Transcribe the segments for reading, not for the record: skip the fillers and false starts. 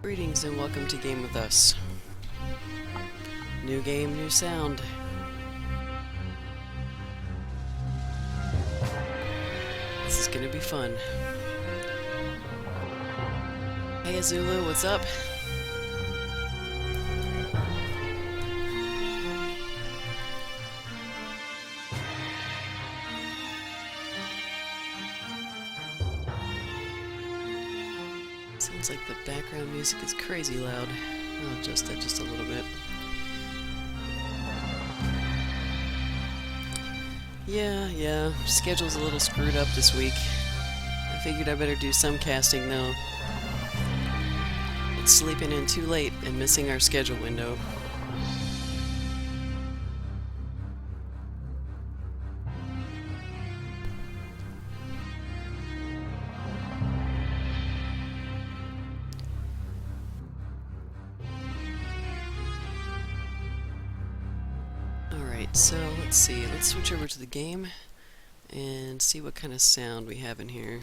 Greetings and welcome to Game with Us. New game, new sound. This is gonna be fun. Hey Azulu, what's up? Sounds like the background music is crazy loud. I'll adjust that just a little bit. Yeah, schedule's a little screwed up this week. I figured I better do some casting though. It's sleeping in too late and missing our schedule window. Alright, so let's see. Let's switch over to the game and see what kind of sound we have in here.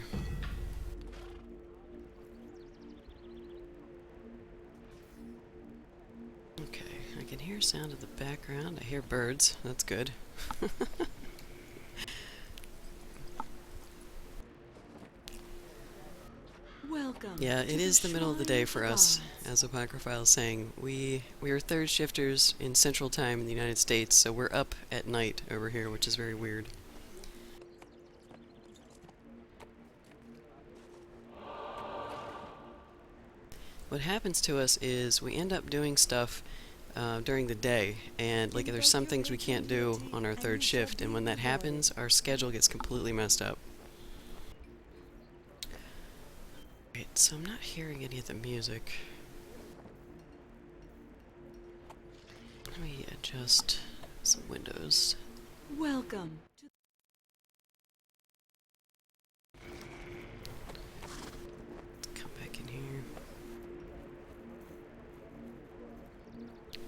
Okay, I can hear sound in the background. I hear birds. That's good. Welcome. Yeah, it is the middle of the day for us, as Apocryphile is saying. We are third shifters in Central Time in the United States, so we're up at night over here, which is very weird. What happens to us is we end up doing stuff during the day, and like there's some things we can't do on our third shift, and when that happens, our schedule gets completely messed up. Right, so I'm not hearing any of the music. Let me adjust some windows. Welcome. Come back in here.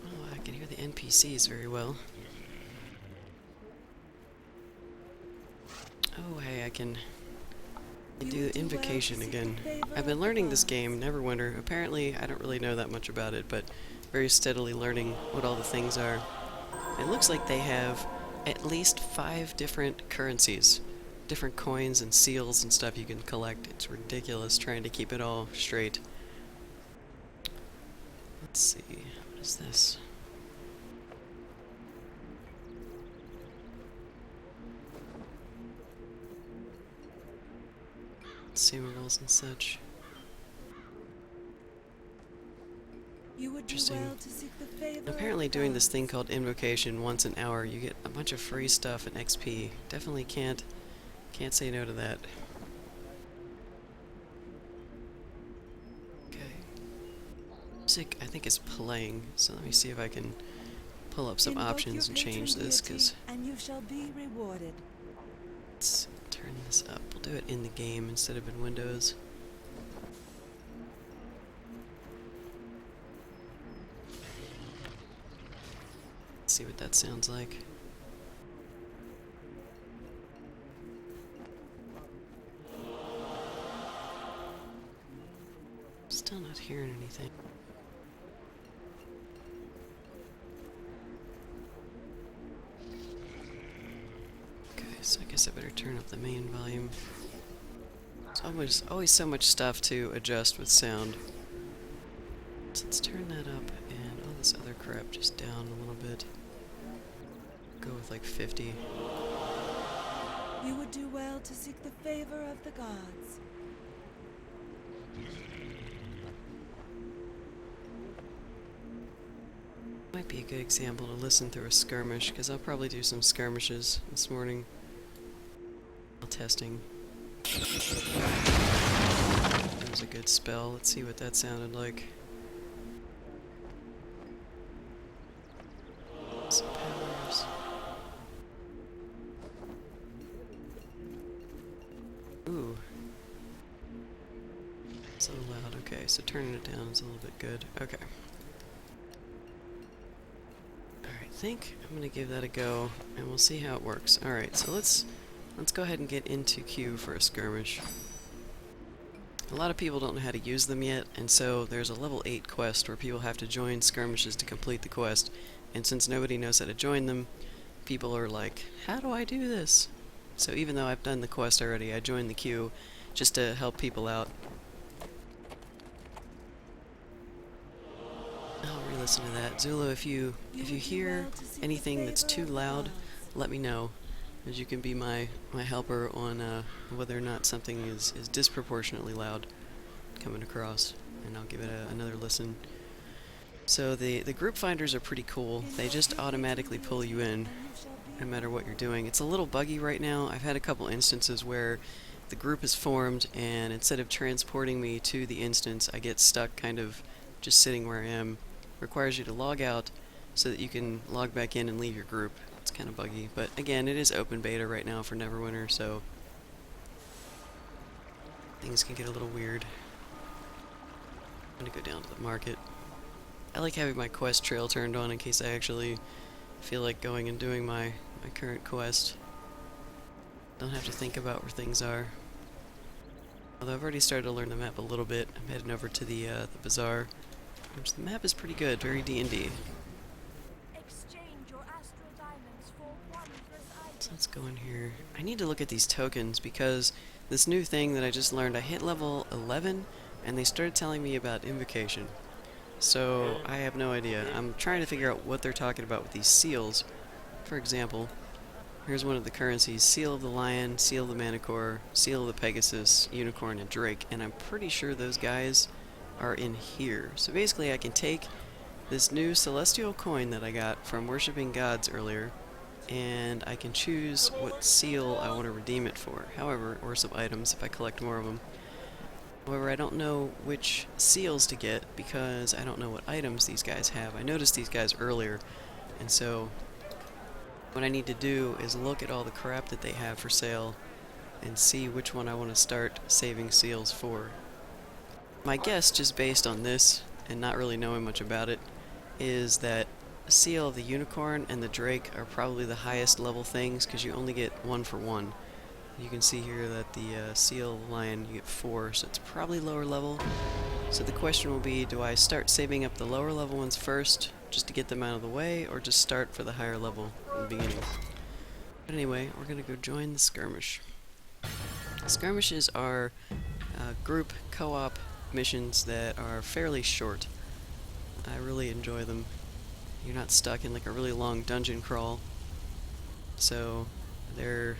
Oh, I can hear the NPCs very well. Oh, hey, I can do Invocation again. I've been learning this game, Neverwinter. Apparently, I don't really know that much about it, but very steadily learning what all the things are. It looks like they have at least 5 different currencies. Different coins and seals and stuff you can collect. It's ridiculous trying to keep it all straight. Let's see, what is this? Consumables and such. Interesting. Apparently doing this thing called Invocation once an hour, you get a bunch of free stuff and XP. Definitely can't say no to that. Okay. Music, I think, is playing, so let me see if I can pull up some options and change this, because let's turn this up. We'll do it in the game instead of in Windows. Let's see what that sounds like. Still not hearing anything. Okay, so I guess I better turn up the main volume. There's always so much stuff to adjust with sound. So let's turn that up and all this other crap just down a little bit. Go with like 50. You would do well to seek the favor of the gods. Might be a good example to listen through a skirmish, because I'll probably do some skirmishes this morning while testing. That was a good spell. Let's see what that sounded like. Some powers. Ooh. It's a little loud. Okay, so turning it down is a little bit good. Okay. Alright, I think I'm gonna give that a go, and we'll see how it works. Alright, so let's go ahead and get into queue for a skirmish. A lot of people don't know how to use them yet, and so there's a level 8 quest where people have to join skirmishes to complete the quest, and since nobody knows how to join them, people are like, how do I do this? So even though I've done the quest already, I joined the queue just to help people out. I'll re-listen to that. Zulu, if you hear anything that's too loud, let me know, as you can be my helper on whether or not something is disproportionately loud coming across, and I'll give it another listen. So the group finders are pretty cool. They just automatically pull you in no matter what you're doing. It's a little buggy right now. I've had a couple instances where the group is formed, and instead of transporting me to the instance, I get stuck kind of just sitting where I am. Requires you to log out so that you can log back in and leave your group. It's kind of buggy, but again, it is open beta right now for Neverwinter, so things can get a little weird. I'm gonna go down to the market. I like having my quest trail turned on in case I actually feel like going and doing my current quest. Don't have to think about where things are. Although I've already started to learn the map a little bit. I'm heading over to the bazaar. Which the map is pretty good, very D&D. So let's go in here. I need to look at these tokens because this new thing that I just learned, I hit level 11 and they started telling me about invocation. So I have no idea. I'm trying to figure out what they're talking about with these seals. For example, here's one of the currencies: Seal of the Lion, Seal of the Manicore, Seal of the Pegasus, Unicorn, and Drake. And I'm pretty sure those guys are in here. So basically I can take this new celestial coin that I got from worshipping gods earlier, and I can choose what seal I want to redeem it for. However, or some items if I collect more of them. However, I don't know which seals to get because I don't know what items these guys have. I noticed these guys earlier, and so what I need to do is look at all the crap that they have for sale and see which one I want to start saving seals for. My guess, just based on this, and not really knowing much about it, is that the Seal of the Unicorn and the Drake are probably the highest level things, because you only get 1 for 1. You can see here that the Seal of the Lion, you get 4, so it's probably lower level. So the question will be, do I start saving up the lower level ones first, just to get them out of the way, or just start for the higher level in the beginning? But anyway, we're going to go join the skirmish. Skirmishes are group co-op missions that are fairly short. I really enjoy them. You're not stuck in like a really long dungeon crawl, so they're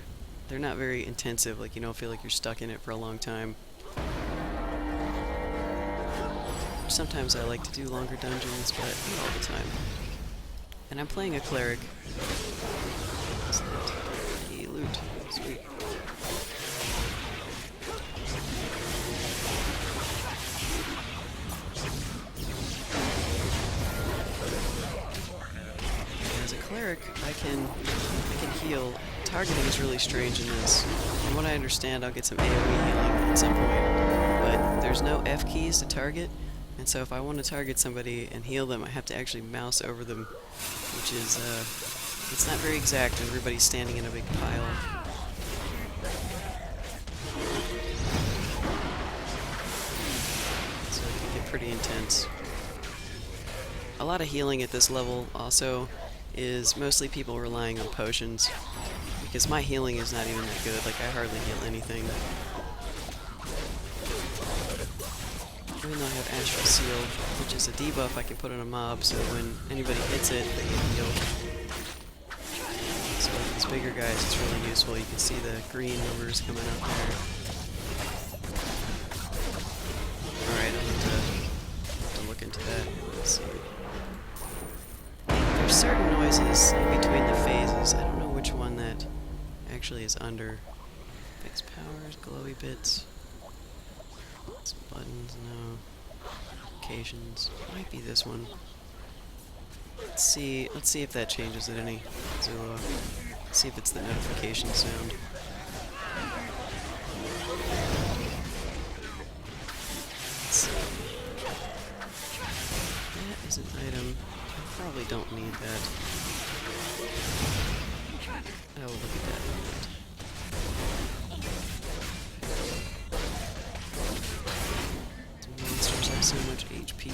not very intensive. Like, you don't feel like you're stuck in it for a long time. Sometimes I like to do longer dungeons, but not all the time. And I'm playing a cleric. What's that? Hey, loot. Sweet. Cleric, I can heal. Targeting is really strange in this. From what I understand, I'll get some AoE healing at some point, but there's no F keys to target, and so if I want to target somebody and heal them, I have to actually mouse over them, which is, it's not very exact when everybody's standing in a big pile. So it can get pretty intense. A lot of healing at this level also is mostly people relying on potions, because my healing is not even that good. Like, I hardly heal anything. Even though I have Astral Seal, which is a debuff I can put on a mob, so when anybody hits it, they get healed. So with these bigger guys, it's really useful. You can see the green numbers coming up there. Alright, I'll have to look into that. Let's see. There's certain noises in between the phases. I don't know which one that actually is under. Fixed powers, glowy bits. Some buttons, no. Notifications. Might be this one. Let's see if that changes it any. Zulu. See if it's the notification sound. Let's see. That is an item. I probably don't need that. I will look at that in a minute. PvP.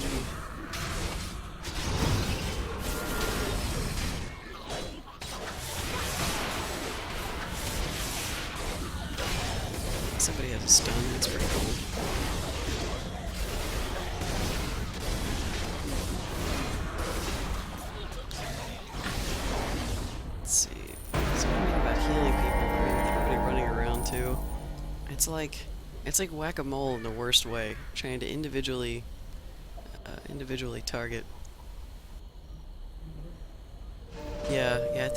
Somebody has a stun, that's pretty cool. Let's see. Something about healing people, I mean, with everybody running around too. It's like whack-a-mole in the worst way, trying to individually target. Yeah,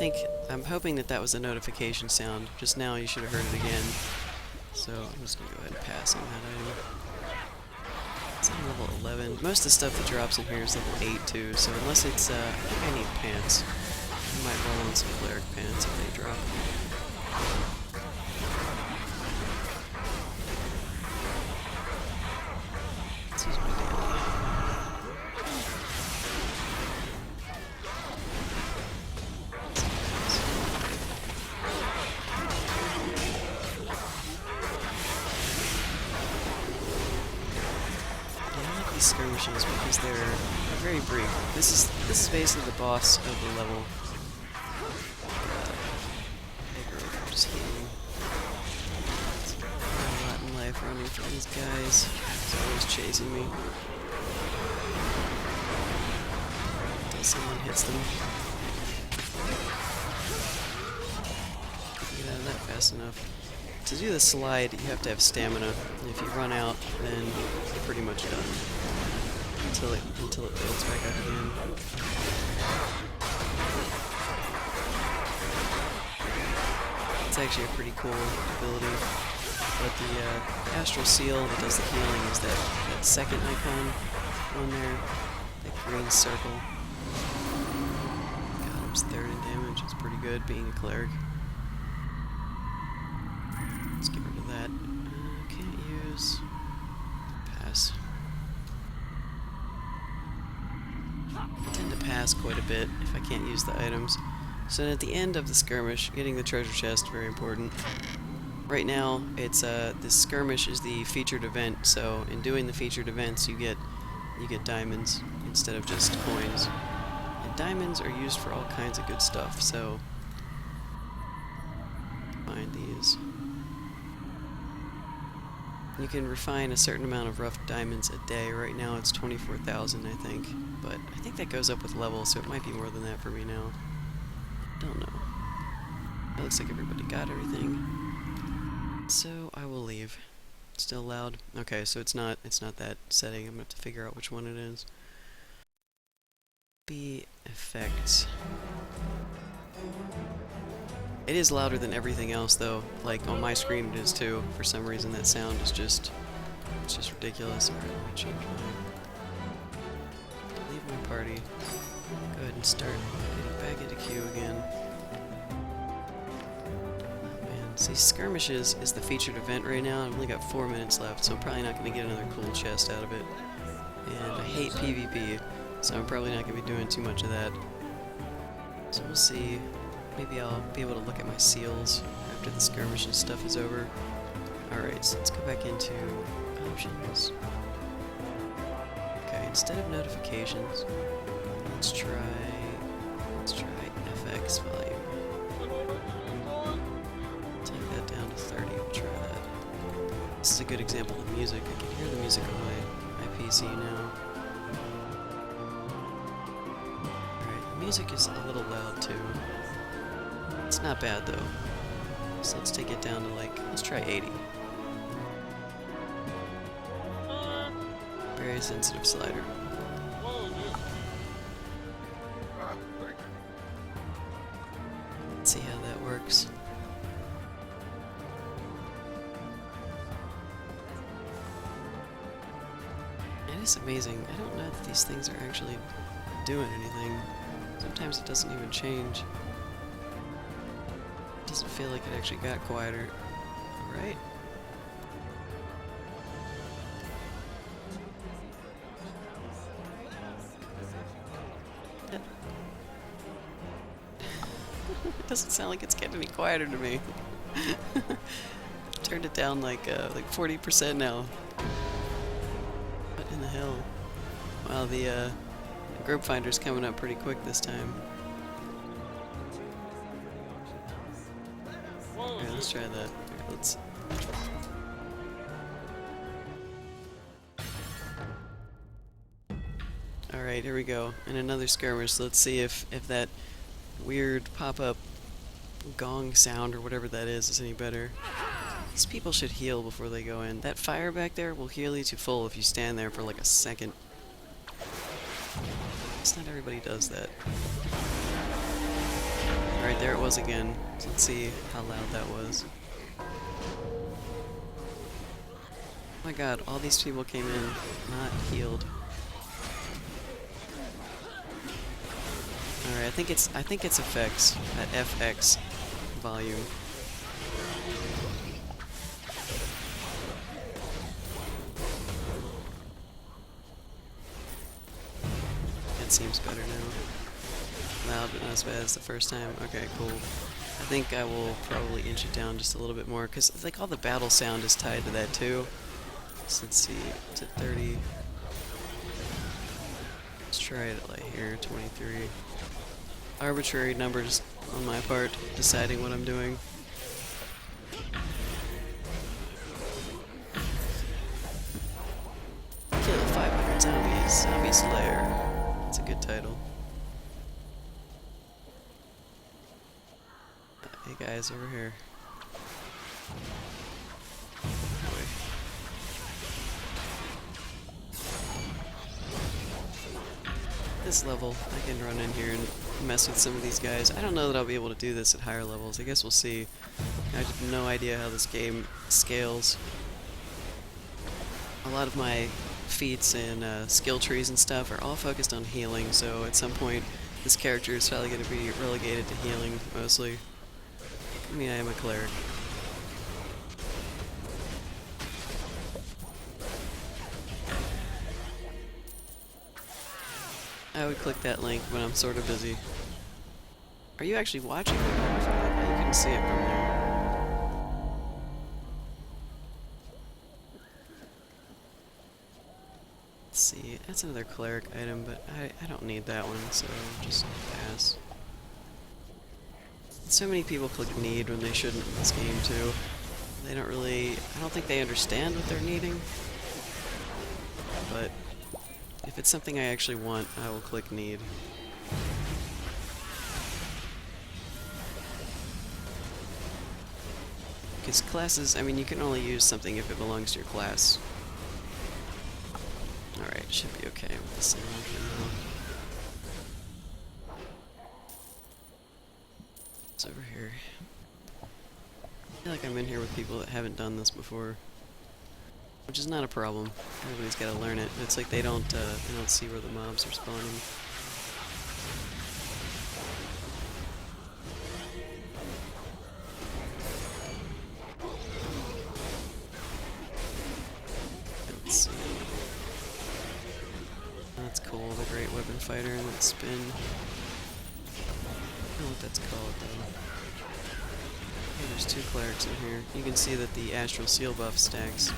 I'm hoping that was a notification sound. Just now you should have heard it again. So I'm just gonna go ahead and pass on that item. It's on level 11. Most of the stuff that drops in here is level 8 too, so unless it's, I think I need pants. I might roll in some Cleric pants if they drop. Let's use my daily. Skirmishes because they're very brief. This is basically the boss of the level. I'm just healing. A lot in life running from these guys. He's always chasing me. Until someone hits them. Get out of that fast enough. To do the slide, you have to have stamina. And if you run out, then you're pretty much done. Until it builds back up again. It's actually a pretty cool ability. But the astral seal that does the healing is that second icon on there, that green circle. God, I'm 3rd in damage. It's pretty good being a cleric. Let's get rid of that. Can't use. Pass. I tend to pass quite a bit if I can't use the items. So at the end of the skirmish, getting the treasure chest, very important. Right now, it's this skirmish is the featured event, so in doing the featured events you get diamonds instead of just coins. And diamonds are used for all kinds of good stuff, so find these. You can refine a certain amount of rough diamonds a day. Right now it's 24,000, I think. But I think that goes up with level, so it might be more than that for me now. Don't know. It looks like everybody got everything. So I will leave. Still loud? Okay, so it's not that setting. I'm gonna have to figure out which one it is. B effects. It is louder than everything else, though. Like, on my screen it is, too. For some reason, that sound is just... it's just ridiculous. Alright, let me change mine. Leave my party. Go ahead and start getting back into queue again. Oh, man. See, skirmishes is the featured event right now. I've only got 4 minutes left, so I'm probably not going to get another cool chest out of it. And I hate PvP, so I'm probably not going to be doing too much of that. So we'll see. Maybe I'll be able to look at my seals after the skirmish and stuff is over. Alright, so let's go back into options. Okay, instead of notifications, let's try FX volume. Take that down to 30, we'll try that. This is a good example of music. I can hear the music on my PC now. Alright, the music is a little loud too. It's not bad though. So let's take it down to let's try 80. Very sensitive slider. Let's see how that works. It is amazing. I don't know if these things are actually doing anything. Sometimes it doesn't even change. Doesn't feel like it actually got quieter. Alright. It doesn't sound like it's getting any quieter to me. Turned it down like 40% now. What in the hell? Wow, the group finder's coming up pretty quick this time. Alright, let's try that. Alright, let's... Alright, here we go. And another skirmish. Let's see if that weird pop-up gong sound or whatever that is any better. These people should heal before they go in. That fire back there will heal you to full if you stand there for like a second. It's not everybody does that. Alright, there it was again. So let's see how loud that was. Oh my god, all these people came in not healed. Alright, I think it's effects. That FX volume. It seems better now. Loud, but not as bad as the first time. Okay, cool. I think I will probably inch it down just a little bit more, because like all the battle sound is tied to that too. So let's see, to 30. Let's try it like here, 23. Arbitrary numbers on my part, deciding what I'm doing. Kill 500 zombies, Zombie Slayer. That's a good title. Hey guys, over here. Boy. This level, I can run in here and mess with some of these guys. I don't know that I'll be able to do this at higher levels. I guess we'll see. I have no idea how this game scales. A lot of my feats and skill trees and stuff are all focused on healing, so at some point this character is probably going to be relegated to healing, mostly. I mean, I am a cleric. I would click that link when I'm sort of busy. Are you actually watching it? You can see it from there. Let's see, that's another cleric item, but I don't need that one, so just pass. So many people click need when they shouldn't in this game too. They don't really, I don't think they understand what they're needing. But if it's something I actually want, I will click need. Because classes, I mean, you can only use something if it belongs to your class. Alright, should be okay with the sound for now. It's over here. I feel like I'm in here with people that haven't done this before. Which is not a problem. Everybody's got to learn it. It's like they don't see where the mobs are spawning. Let's see. That's cool, the Great Weapon Fighter and that spin. I don't know what that's called though. Oh, there's two clerics in here. You can see that the Astral Seal buff stacks,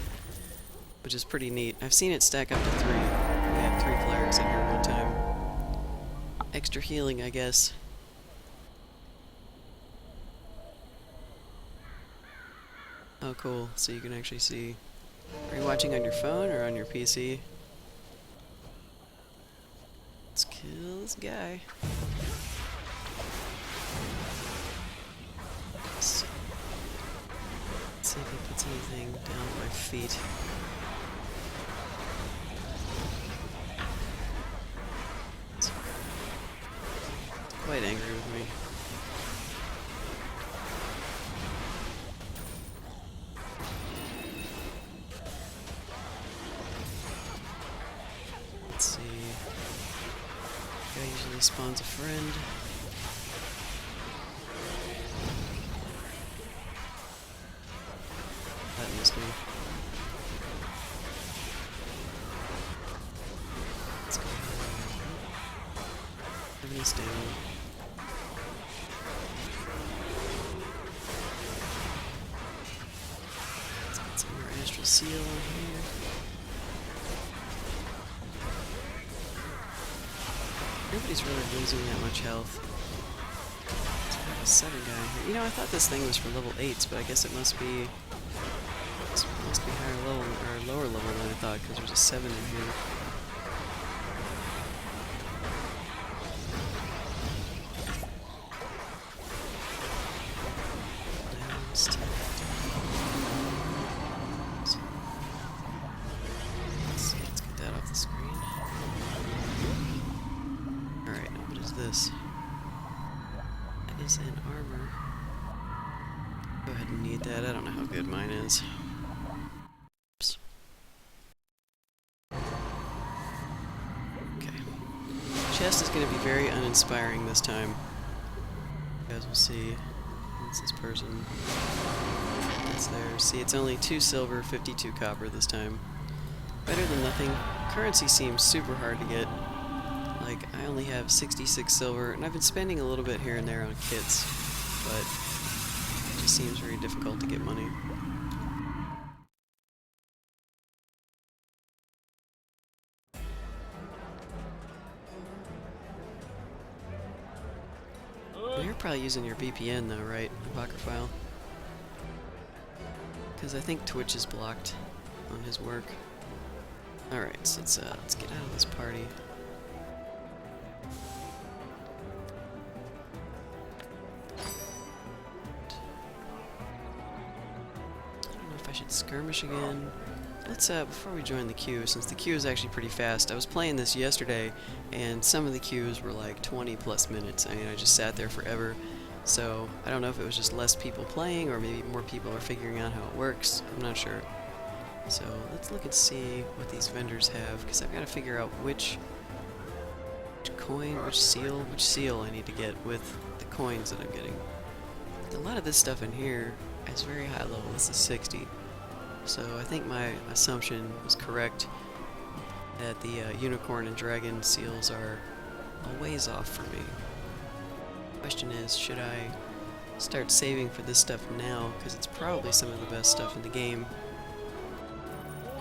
which is pretty neat. I've seen it stack up to 3. We had 3 clerics in here one time. Extra healing, I guess. Oh, cool. So you can actually see. Are you watching on your phone or on your PC? Let's kill this guy. Let's see if he puts anything down at my feet. He's quite angry with me. Let's see. Guy usually spawns a friend. That missed me. Let's go. Have any stamina. Let's get some more Astral Seal on here. Nobody's really losing that much health. So I have a 7 guy here. You know, I thought this thing was for level 8s, but I guess it must be higher level or lower level than I thought, because there's a 7 in here. Let's get that off the screen. Alright, now what is this? That is an armor. Go ahead and need that. I don't know how good mine is. Oops. Okay. Chest is going to be very uninspiring this time. You guys will see. It's this person. That's there. See, it's only 2 silver, 52 copper this time. Better than nothing. Currency seems super hard to get. Like, I only have 66 silver, and I've been spending a little bit here and there on kits, but it just seems very difficult to get money. You're probably using your VPN though, right, Apocryphile? Because I think Twitch is blocked on his work. Alright, so let's get out of this party. I don't know if I should skirmish again. Let's, before we join the queue, since the queue is actually pretty fast, I was playing this yesterday, and some of the queues were like 20 plus minutes. I mean, I just sat there forever, so I don't know if it was just less people playing, or maybe more people are figuring out how it works. I'm not sure. So, let's look and see what these vendors have, because I've got to figure out which coin, which seal I need to get with the coins that I'm getting. A lot of this stuff in here is very high level. This is 60. So I think my assumption was correct that the unicorn and dragon seals are a ways off for me. Question is, should I start saving for this stuff now, because it's probably some of the best stuff in the game,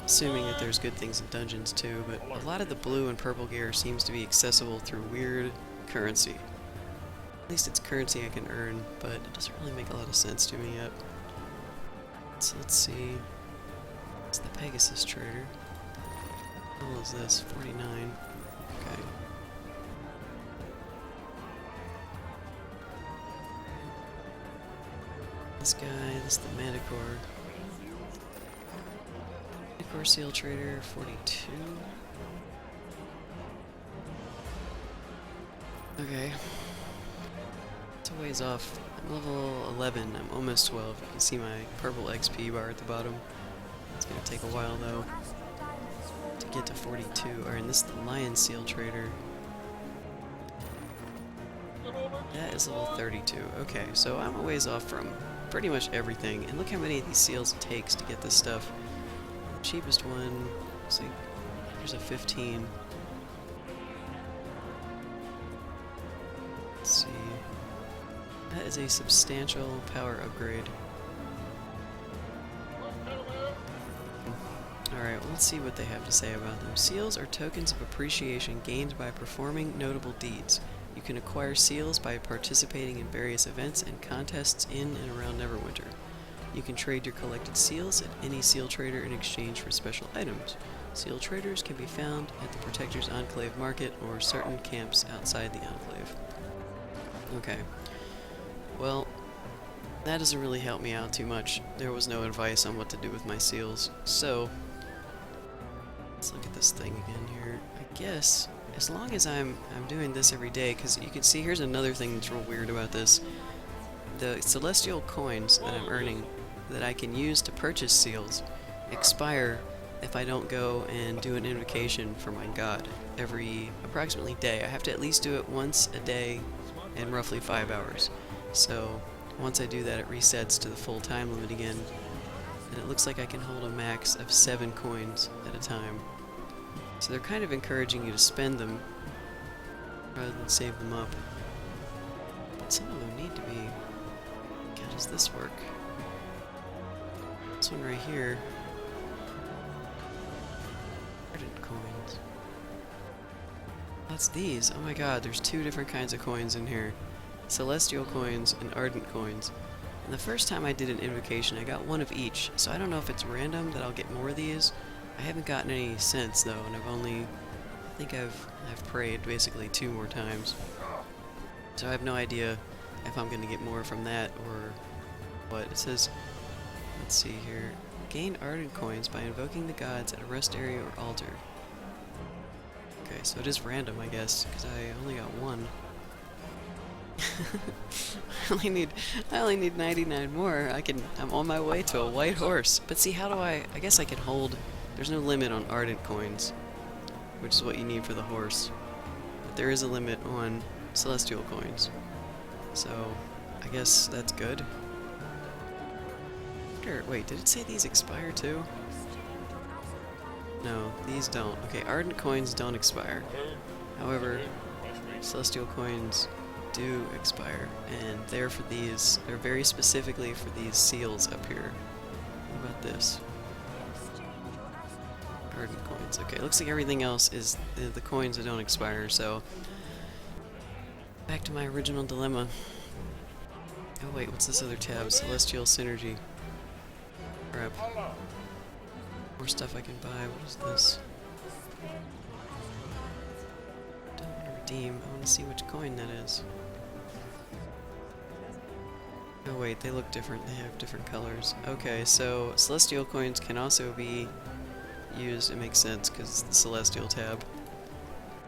assuming that there's good things in dungeons too, but a lot of the blue and purple gear seems to be accessible through weird currency. At least it's currency I can earn, but it doesn't really make a lot of sense to me yet. So let's see. It's the Pegasus trader. How old is this? 49. Okay. This guy, this is the Manticore. Manticore seal trader, 42. Okay. It's a ways off. I'm level 11, I'm almost 12. You can see my purple XP bar at the bottom. It's gonna take a while though to get to 42. Alright, and this is the Lion Seal Trader. That is level 32. Okay, so I'm a ways off from pretty much everything. And look how many of these seals it takes to get this stuff. The cheapest one, let's see, here's a 15. Let's see. That is a substantial power upgrade. Alright, well, let's see what they have to say about them. Seals are tokens of appreciation gained by performing notable deeds. You can acquire seals by participating in various events and contests in and around Neverwinter. You can trade your collected seals at any seal trader in exchange for special items. Seal traders can be found at the Protector's Enclave Market or certain camps outside the Enclave. Okay. Well, that doesn't really help me out too much. There was no advice on what to do with my seals, so let's look at this thing again here. I guess as long as I'm doing this every day, because you can see here's another thing that's real weird about this. The celestial coins that I'm earning that I can use to purchase seals expire if I don't go and do an invocation for my god every approximately day. I have to at least do it once a day in roughly 5 hours. So once I do that, it resets to the full time limit again, and it looks like I can hold a max of 7 coins at a time. So they're kind of encouraging you to spend them rather than save them up. But some of them need to be... How does this work? This one right here. Ardent coins. That's these. Oh my god, there's two different kinds of coins in here. Celestial coins and ardent coins. And the first time I did an invocation, I got one of each, so I don't know if it's random that I'll get more of these. I haven't gotten any since though, and I think I've prayed basically 2 more times. So I have no idea if I'm gonna get more from that or what. It says, let's see here, gain ardent coins by invoking the gods at a rest area or altar. Okay, so it is random, I guess, because I only got one. I only need 99 more. I'm on my way to a white horse. But see, how do I guess I can hold, there's no limit on ardent coins, which is what you need for the horse. But there is a limit on celestial coins. So, I guess that's good. Wait, did it say these expire too? No, these don't. Okay, ardent coins don't expire. However, celestial coins do expire, and they're for these. They're very specifically for these seals up here. What about this? Ardent coins. Okay, looks like everything else is the coins that don't expire, so back to my original dilemma. Oh wait, what's this other tab? Celestial Synergy. Crap. More stuff I can buy. What is this? Don't want to redeem. I want to see which coin that is. Oh wait, they look different. They have different colors. Okay, so celestial coins can also be used. It makes sense because it's the celestial tab.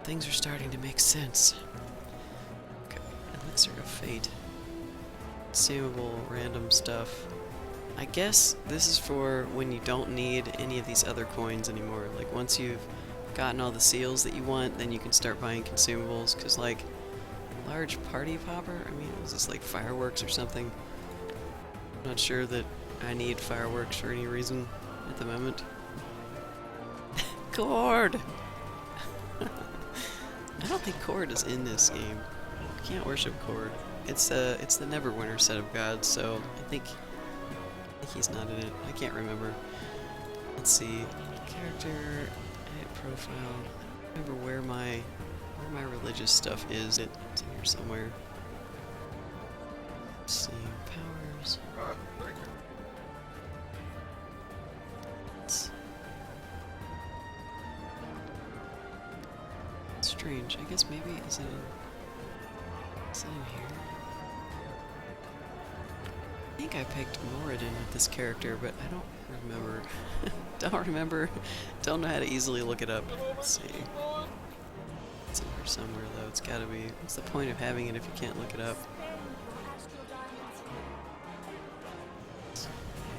Things are starting to make sense. Okay, elixir of fate. Consumable, random stuff. I guess this is for when you don't need any of these other coins anymore. Like once you've gotten all the seals that you want, then you can start buying consumables. Cause like large party popper. I mean, is this like fireworks or something? I'm not sure that I need fireworks for any reason at the moment. Cord! I don't think Cord is in this game. You can't worship Cord. It's the Neverwinter set of gods, so I think he's not in it. I can't remember. Let's see. Character, edit profile. I don't remember where my religious stuff is. It's in here somewhere. Let's see. Powers. It's strange. I guess maybe is it in here? I think I picked Moradin with this character, but I don't remember. Don't know how to easily look it up. Let's see. It's in here somewhere, though. It's gotta be. What's the point of having it if you can't look it up?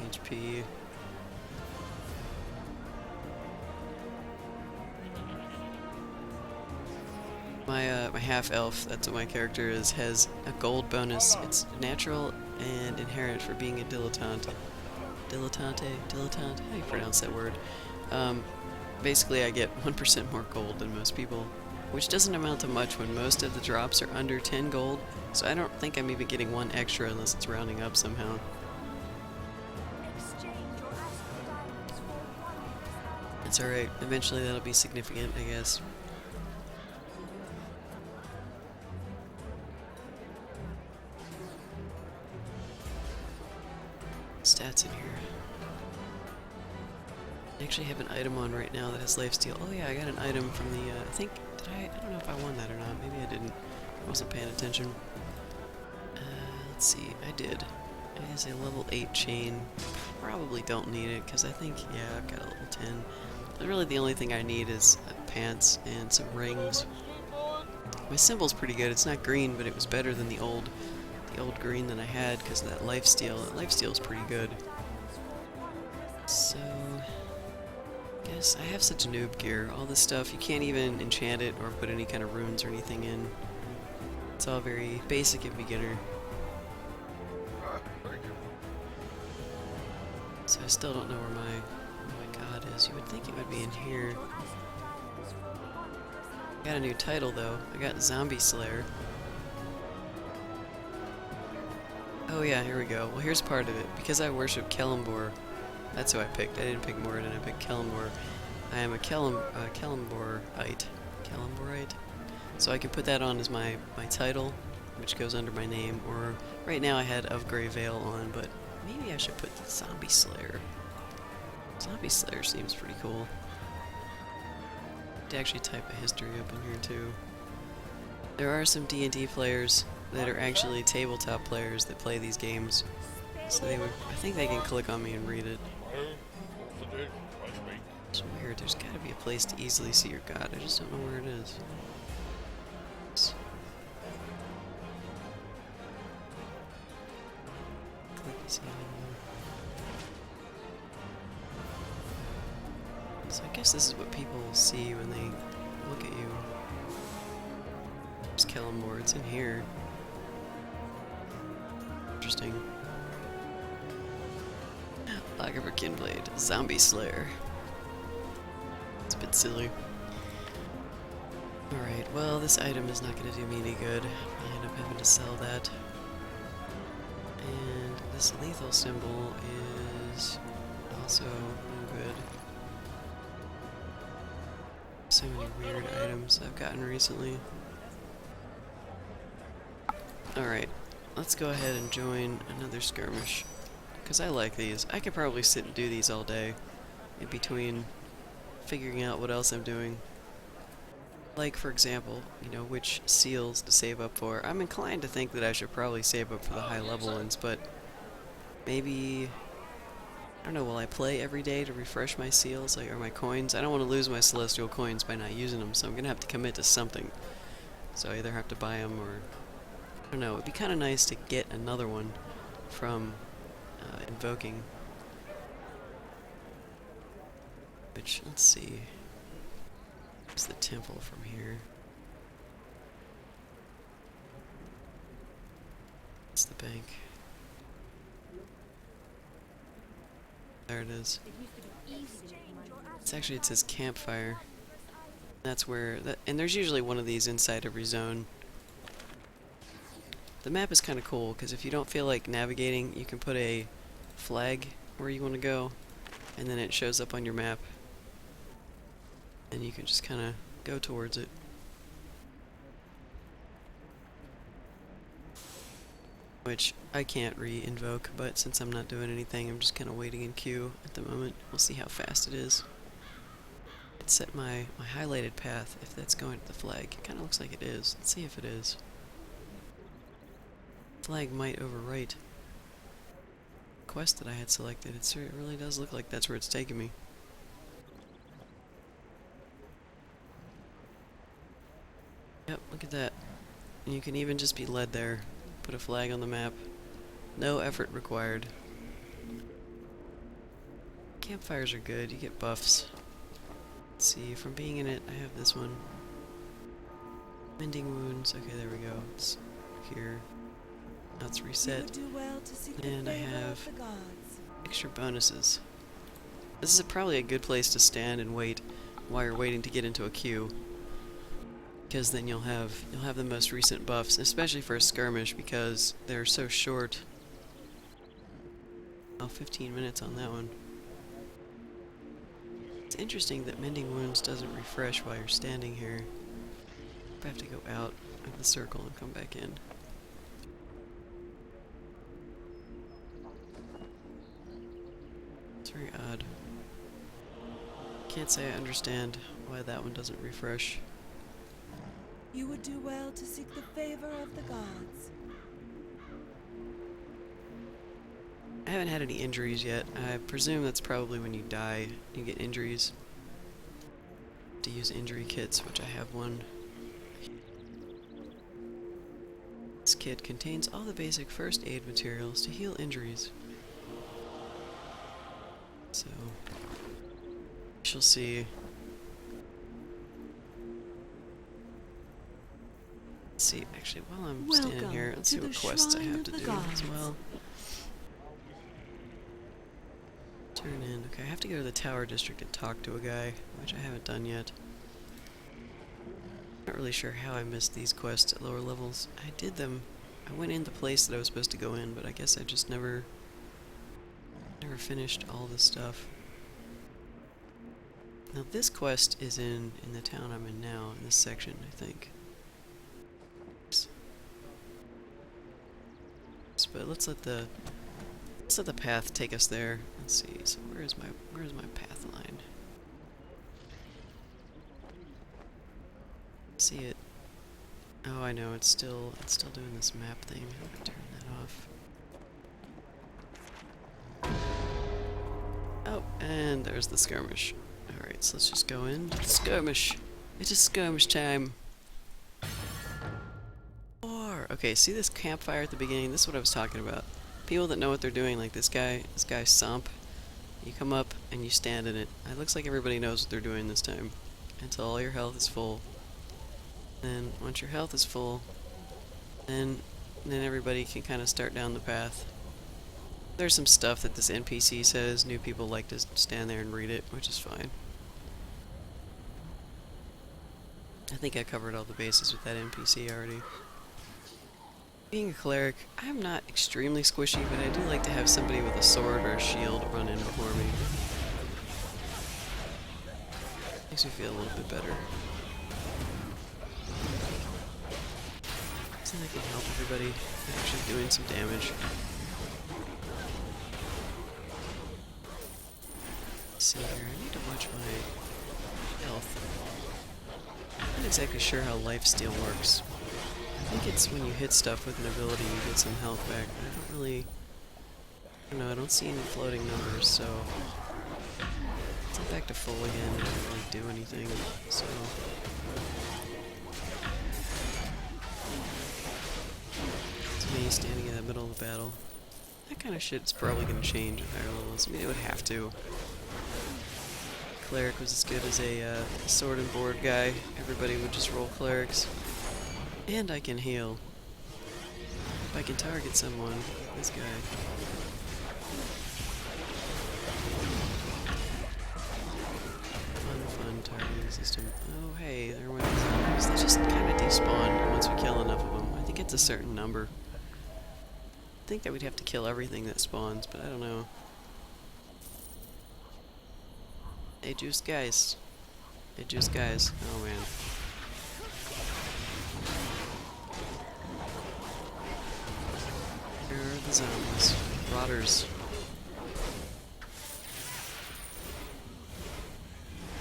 HP. My half-elf, that's what my character is, has a gold bonus. It's natural and inherent for being a dilettante. Dilettante? Dilettante? How do you pronounce that word? Basically I get 1% more gold than most people, which doesn't amount to much when most of the drops are under 10 gold, so I don't think I'm even getting 1 extra unless it's rounding up somehow. It's alright, eventually that'll be significant, I guess. Stats in here. I actually have an item on right now that has lifesteal. Oh yeah, I got an item from the, I don't know if I won that or not. Maybe I didn't. I wasn't paying attention. Let's see, I did. It is a level 8 chain. Probably don't need it, because I think, yeah, I've got a level 10. But really the only thing I need is pants and some rings. My symbol's pretty good. It's not green, but it was better than the old green that I had because of that lifesteal. That lifesteal's pretty good. So, I guess I have such noob gear. All this stuff, you can't even enchant it or put any kind of runes or anything in. It's all very basic and beginner. So I still don't know where my god is. You would think it would be in here. I got a new title though. I got Zombie Slayer. Oh yeah, here we go. Well, here's part of it. Because I worship Kellumbor, that's who I picked. I didn't pick Moradin, I picked Kellumbor. I am a Kellumbor-ite. Kellumbor-ite? So I can put that on as my title, which goes under my name, or right now I had Of Grey Vale on, but maybe I should put Zombie Slayer. Zombie Slayer seems pretty cool. To actually type a history up in here too. There are some D&D players that are actually tabletop players that play these games, so they would, I think they can click on me and read it. It's weird, there's gotta be a place to easily see your god, I just don't know where it is. Click to see anymore. So I guess this is what people see when they look at you. Just kill them more, it's in here. Interesting. Lochiver Kinblade, Zombie Slayer. It's a bit silly. Alright, well, this item is not going to do me any good. I end up having to sell that. And this lethal symbol is also no good. So many weird items I've gotten recently. Alright, let's go ahead and join another skirmish. Because I like these. I could probably sit and do these all day in between figuring out what else I'm doing. Like, for example, you know, which seals to save up for. I'm inclined to think that I should probably save up for the high level ones, but maybe, I don't know, will I play every day to refresh my seals, like, or my coins? I don't want to lose my celestial coins by not using them, so I'm going to have to commit to something. So I either have to buy them or, I don't know, it'd be kind of nice to get another one from invoking. Which, let's see. Where's the temple from here? It's the bank. There it is. It's actually, it says campfire. That's where, and there's usually one of these inside every zone. The map is kind of cool, because if you don't feel like navigating, you can put a flag where you want to go, and then it shows up on your map. And you can just kind of go towards it. Which I can't re-invoke, but since I'm not doing anything, I'm just kind of waiting in queue at the moment. We'll see how fast it is. It set my highlighted path, if that's going to the flag. It kind of looks like it is. Let's see if it is. Flag might overwrite quest that I had selected. It really does look like that's where it's taking me. Yep, look at that. And you can even just be led there. Put a flag on the map. No effort required. Campfires are good, you get buffs. Let's see, from being in it, I have this one. Mending wounds, okay, there we go. It's here. Now it's reset. And I have extra bonuses. This is probably a good place to stand and wait while you're waiting to get into a queue. Because then you'll have the most recent buffs, especially for a skirmish, because they're so short. Oh, 15 minutes on that one. It's interesting that Mending Wounds doesn't refresh while you're standing here. I have to go out of the circle and come back in. It's very odd. Can't say I understand why that one doesn't refresh. You would do well to seek the favor of the gods. I haven't had any injuries yet. I presume that's probably when you die, you get injuries. To use injury kits, which I have one. This kit contains all the basic first aid materials to heal injuries. So, we shall see. Let's see, actually, while I'm standing here, let's see what quests I have to do as well. Turn in. Okay, I have to go to the Tower District and talk to a guy, which I haven't done yet. Not really sure how I missed these quests at lower levels. I did them. I went in the place that I was supposed to go in, but I guess I just never finished all the stuff. Now this quest is in the town I'm in now, in this section, I think. but let's let the path take us there. Let's see. So where's my path line? See it? Oh, I know. It's still doing this map thing. How do I turn that off? Oh, and there's the skirmish. All right, so let's just go in. Skirmish. It is skirmish time. Okay, see this campfire at the beginning? This is what I was talking about. People that know what they're doing, like this guy Sump. You come up and you stand in it. It looks like everybody knows what they're doing this time. Until all your health is full. Then once your health is full, then everybody can kind of start down the path. There's some stuff that this NPC says. New people like to stand there and read it, which is fine. I think I covered all the bases with that NPC already. Being a cleric, I'm not extremely squishy, but I do like to have somebody with a sword or a shield run in before me. Makes me feel a little bit better. So I can help everybody actually doing some damage. Let's see here, I need to watch my health. I'm not exactly sure how lifesteal works. I think it's when you hit stuff with an ability you get some health back. I don't see any floating numbers, so it's back to full again. I didn't really do anything, so it's me standing in the middle of the battle. That kind of shit's probably going to change at higher levels. I mean, it would have to. Cleric was as good as a sword and board guy. Everybody would just roll clerics. And I can heal. If I can target someone, this guy. Fun targeting system. Oh hey, there went the zombies. They just kind of despawn once we kill enough of them. I think it's a certain number. I think that we'd have to kill everything that spawns, but I don't know. Hey, juice guys. Hey, juice guys. Oh man. Here are the zombies. Rotters.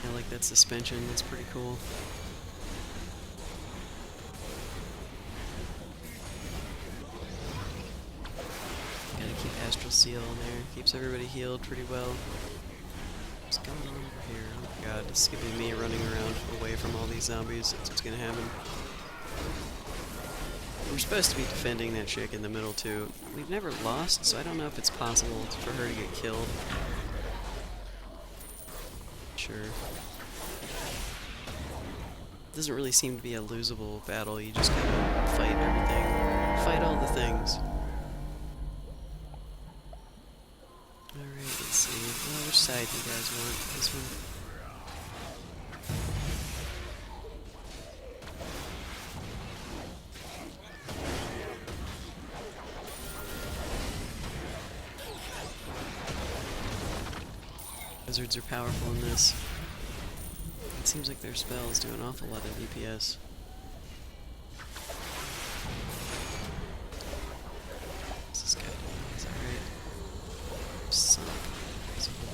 I like that suspension, that's pretty cool. Gotta keep Astral Seal in there. Keeps everybody healed pretty well. What's going on over here? Oh my god, this is gonna be me running around away from all these zombies. That's what's gonna happen. We're supposed to be defending that chick in the middle too. We've never lost, so I don't know if it's possible for her to get killed. Sure. It doesn't really seem to be a losable battle. You just gotta fight everything. Fight all the things. Alright, let's see. Well, which side do you guys want? This one? Wizards are powerful in this. It seems like their spells do an awful lot of DPS. What's this guy doing? Is that right? Son is over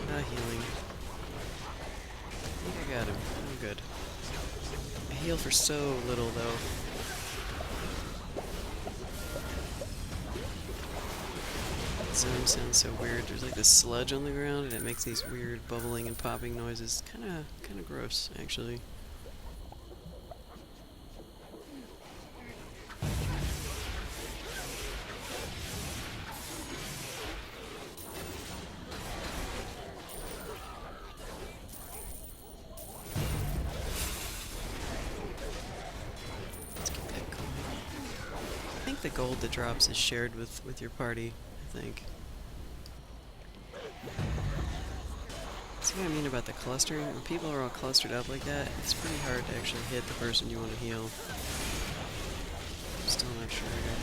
there. Not healing. I think I got him. I'm good. I heal for so little though. Zone sounds so weird. There's like this sludge on the ground and it makes these weird bubbling and popping noises. Kinda gross, actually. Let's get that going. I think the gold that drops is shared with your party. I think. See what I mean about the clustering? When people are all clustered up like that, it's pretty hard to actually hit the person you want to heal. Still not sure I got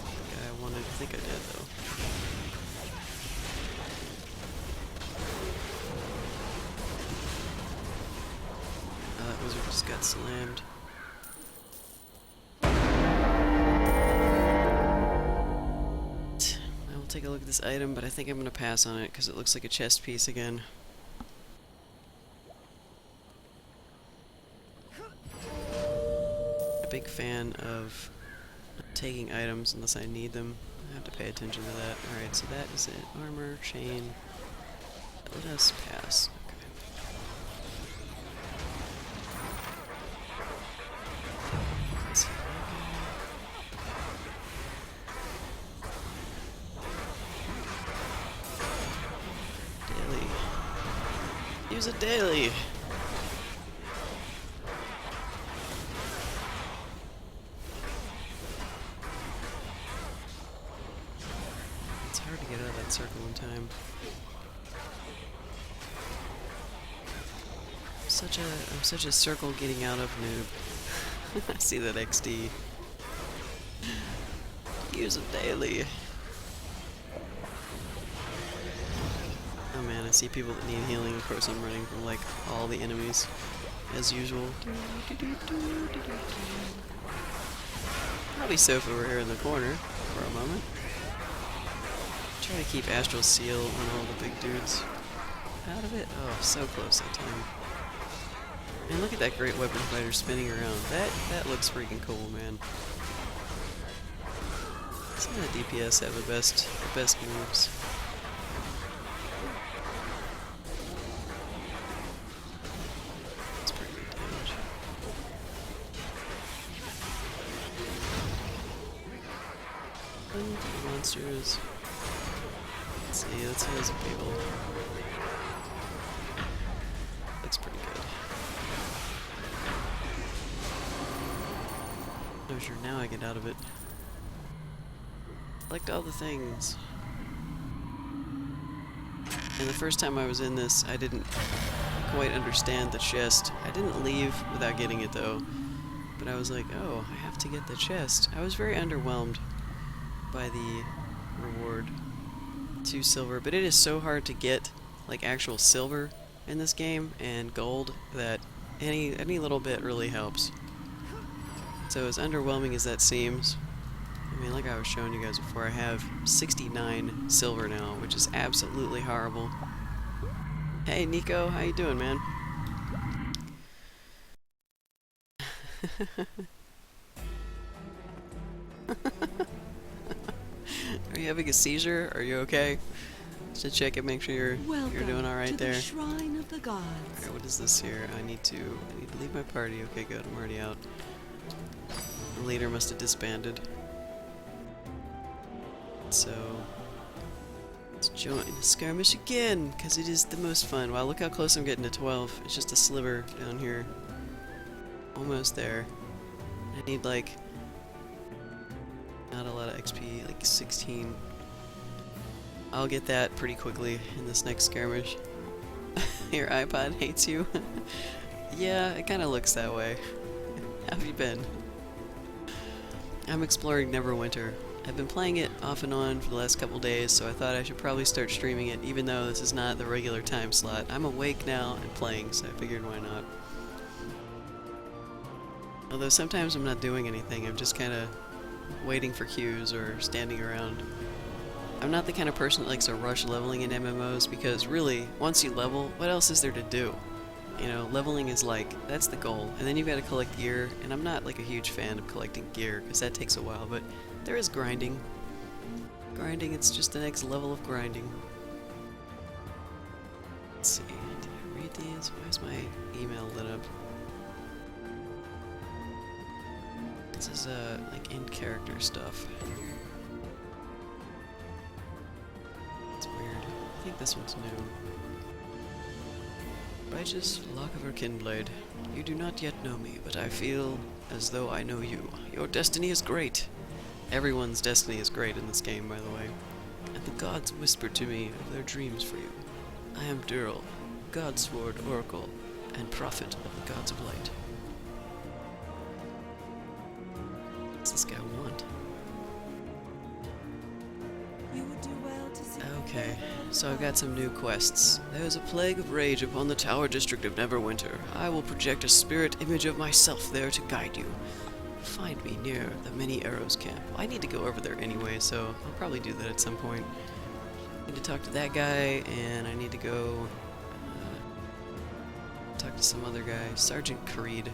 the guy I wanted. I think I did though. That wizard just got slammed. take a look at this item, but I think I'm gonna pass on it because it looks like a chest piece again. A big fan of taking items unless I need them. I have to pay attention to that. Alright, so that is it. Armor, chain. Let us pass. Daily. Use it daily! It's hard to get out of that circle in time. I'm such a circle getting out of noob. I see that XD. Use it daily. Oh man, I see people that need healing. Of course, I'm running from like all the enemies, as usual. Probably Sofa over here in the corner for a moment. Try to keep Astral Seal on all the big dudes. Out of it? Oh, so close that time. Man, look at that great weapon fighter spinning around. That looks freaking cool, man. Some of the DPS have the best moves. That's pretty good damage. The monsters. Let's heal some people. Looks pretty good. Oh sure, now I get out of it. Collect all the things. And the first time I was in this, I didn't quite understand the chest. I didn't leave without getting it though. But I was like, oh, I have to get the chest. I was very underwhelmed by the reward. 2 silver, but it is so hard to get like actual silver in this game and gold that any little bit really helps. So as underwhelming as that seems, I mean, like I was showing you guys before, I have 69 silver now, which is absolutely horrible. Hey Nico, how you doing, man? Are you having a seizure? Are you okay? Just to check and make sure you're doing all right there. Shrine of the gods. All right, what is this here? I need to leave my party. Okay, good. I'm already out. The leader must have disbanded. So let's join the skirmish again, because it is the most fun. Wow, look how close I'm getting to 12. It's just a sliver down here. Almost there. I need like not a lot of XP, like 16. I'll get that pretty quickly in this next skirmish. Your iPod hates you? Yeah, it kind of looks that way. How have you been? I'm exploring Neverwinter. I've been playing it off and on for the last couple days, so I thought I should probably start streaming it, even though this is not the regular time slot. I'm awake now and playing, so I figured why not. Although sometimes I'm not doing anything, I'm just kind of waiting for cues or standing around. I'm not the kind of person that likes to rush leveling in MMOs, because really, once you level, what else is there to do? You know, leveling is like, that's the goal, and then you've got to collect gear, and I'm not like a huge fan of collecting gear, because that takes a while, but there is grinding. Grinding, it's just the next level of grinding. Let's see, did I read these? Why is my email lit up? This is, like, in-character stuff. It's weird. I think this one's new. Righteous Lochiver Kinblade, you do not yet know me, but I feel as though I know you. Your destiny is great. Everyone's destiny is great in this game, by the way. And the gods whispered to me of their dreams for you. I am Dural, Godsword Oracle, and Prophet of the Gods of Light. What's this guy want? You would do well to seek the Okay, favor of the so I've got some gods. new quests. There is a plague of rage upon the Tower District of Neverwinter. I will project a spirit image of myself there to guide you. Find me near the Many Arrows camp. I need to go over there anyway, so I'll probably do that at some point. I need to talk to that guy, and I need to go talk to some other guy. Sergeant Creed.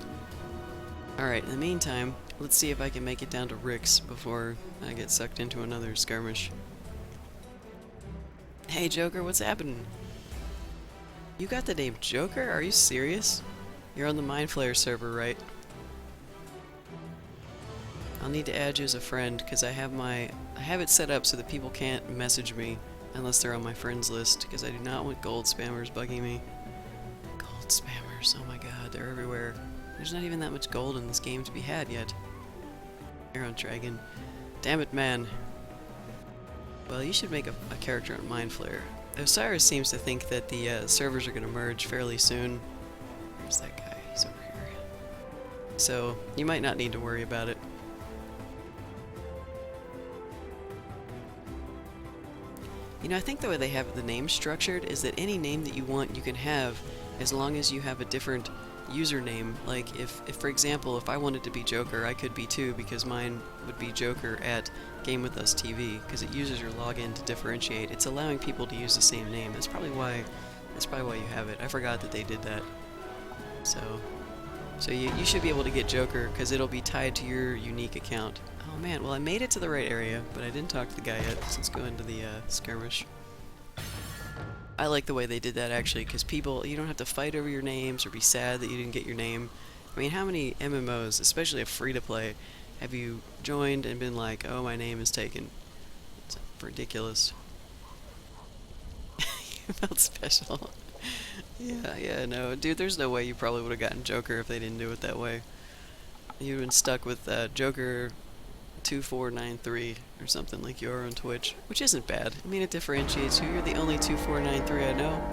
Alright, in the meantime, let's see if I can make it down to Rick's before I get sucked into another skirmish. Hey Joker, what's happening? You got the name Joker? Are you serious? You're on the Mindflayer server, right? I'll need to add you as a friend, because I have it set up so that people can't message me unless they're on my friends list, because I do not want gold spammers bugging me. Gold spammers, oh my god, they're everywhere. There's not even that much gold in this game to be had yet. Arrow Dragon. Damn it, man. Well, you should make a character on Mindflayer. Osiris seems to think that the servers are going to merge fairly soon. Where's that guy? He's over here. So, you might not need to worry about it. You know, I think the way they have the name structured is that any name that you want you can have as long as you have a different username. Like, if for example, if I wanted to be Joker, I could be too, because mine would be Joker at Game With Us TV, because it uses your login to differentiate. It's allowing people to use the same name. That's probably why you have it. I forgot that they did that. So you should be able to get Joker, because it'll be tied to your unique account. Oh man, well I made it to the right area, but I didn't talk to the guy yet, so let's go into the skirmish. I like the way they did that, actually, because people, you don't have to fight over your names or be sad that you didn't get your name. I mean, how many MMOs, especially a free-to-play, have you joined and been like, oh, my name is taken? It's ridiculous. You felt special. Yeah, no. Dude, there's no way you probably would have gotten Joker if they didn't do it that way. You'd been stuck with Joker 2493 or something like you are on Twitch, which isn't bad. I mean, it differentiates you. You're the only 2493 I know.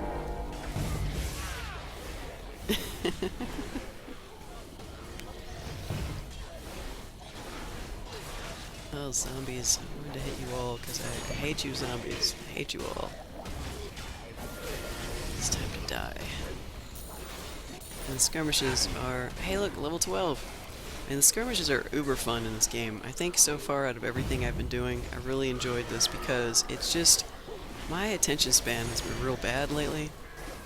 Oh, zombies. I'm going to hit you all because I hate you, zombies. I hate you all. It's time to die. And the skirmishes are... Hey, look, level 12! And the skirmishes are uber fun in this game. I think so far out of everything I've been doing, I really enjoyed this because it's just... My attention span has been real bad lately,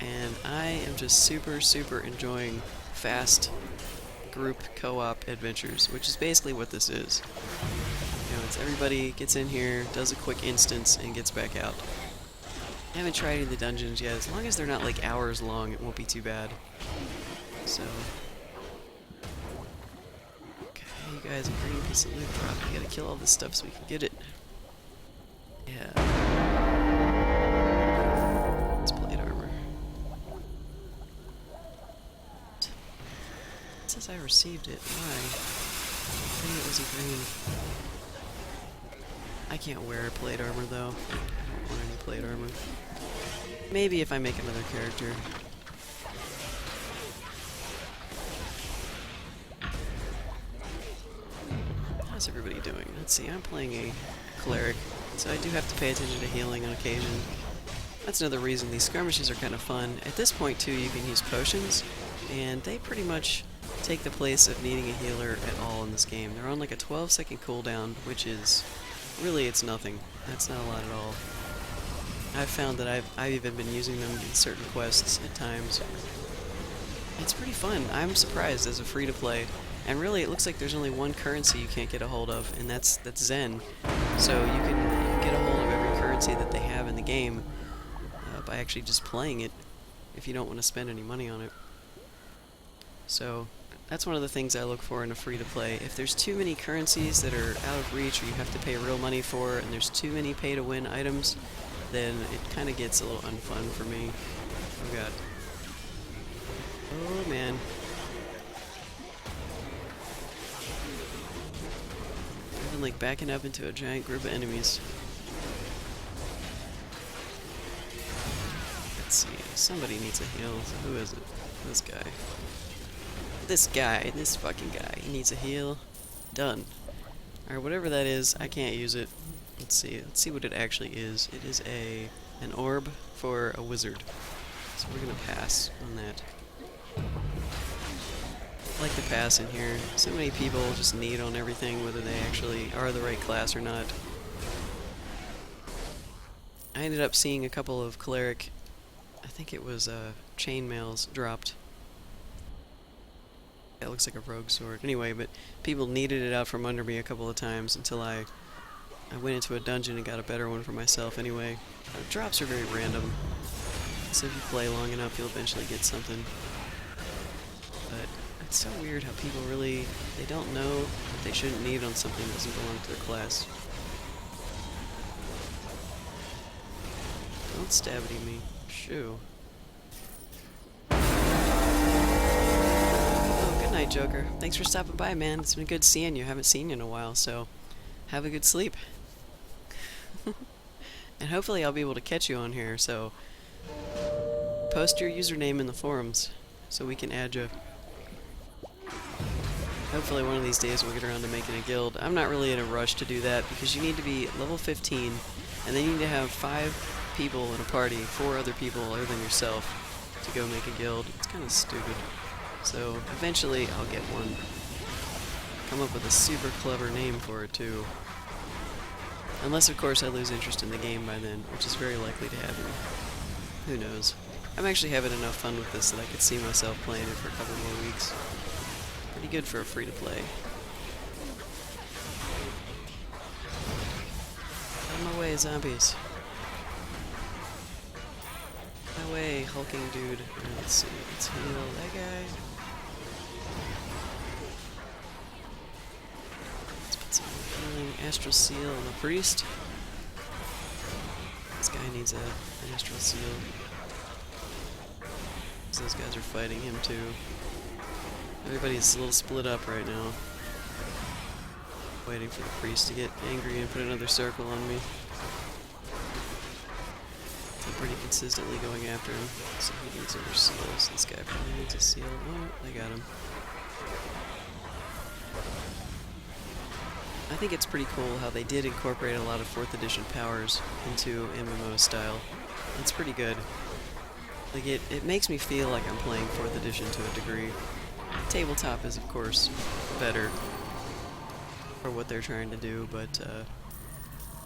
and I am just super enjoying fast group co-op adventures, which is basically what this is. You know, it's everybody gets in here, does a quick instance, and gets back out. I haven't tried any of the dungeons yet. As long as they're not like hours long, it won't be too bad. So... You guys, a green piece of loot drop. We gotta kill all this stuff so we can get it. Yeah. It's plate armor. It says I received it. Why? I think it was a green. I can't wear plate armor though. I don't want any plate armor. Maybe if I make another character. How's everybody doing? Let's see, I'm playing a Cleric, so I do have to pay attention to healing on occasion. That's another reason these skirmishes are kind of fun. At this point, too, you can use potions, and they pretty much take the place of needing a healer at all in this game. They're on like a 12-second cooldown, which is... really, it's nothing. That's not a lot at all. I've found that I've even been using them in certain quests at times. It's pretty fun. I'm surprised as a free-to-play. And really, it looks like there's only one currency you can't get a hold of, and that's Zen. So you can get a hold of every currency that they have in the game by actually just playing it, if you don't want to spend any money on it. So that's one of the things I look for in a free-to-play. If there's too many currencies that are out of reach, or you have to pay real money for, and there's too many pay-to-win items, then it kind of gets a little unfun for me. Oh god. Oh man. Like backing up into a giant group of enemies. Let's see, somebody needs a heal. So who is it? This guy. This fucking guy. He needs a heal. Done. Alright, whatever that is, I can't use it. Let's see what it actually is. It is an orb for a wizard. So we're gonna pass on that. like the pass in here. So many people just need on everything, whether they actually are the right class or not. I ended up seeing a couple of Cleric, I think it was chainmails dropped. That looks like a rogue sword. Anyway, but people needed it out from under me a couple of times until I went into a dungeon and got a better one for myself anyway. Drops are very random, so if you play long enough you'll eventually get something. But it's so weird how people really, they don't know that they shouldn't need on something that doesn't belong to their class. Don't stabby me. Shoo. Oh, good night, Joker. Thanks for stopping by, man. It's been good seeing you. Haven't seen you in a while, so have a good sleep. And hopefully I'll be able to catch you on here, so post your username in the forums so we can add you. Hopefully one of these days we'll get around to making a guild. I'm not really in a rush to do that because you need to be level 15 and then you need to have 5 people in a party, 4 other people other than yourself to go make a guild. It's kind of stupid. So eventually I'll get one. Come up with a super clever name for it too. Unless of course I lose interest in the game by then, which is very likely to happen. Who knows. I'm actually having enough fun with this that I could see myself playing it for a couple more weeks. Pretty good for a free-to-play. Out of my way, zombies. My way, hulking dude. Let's see, let's heal that guy. Let's put some healing astral seal on the priest. This guy needs an astral seal. Those guys are fighting him too. Everybody's a little split up right now. Waiting for the priest to get angry and put another circle on me. I'm pretty consistently going after him, so he needs other seals. This guy probably needs a seal. Oh, I got him. I think it's pretty cool how they did incorporate a lot of 4th edition powers into MMO style. It's pretty good. Like it makes me feel like I'm playing 4th edition to a degree. Tabletop is of course better for what they're trying to do, but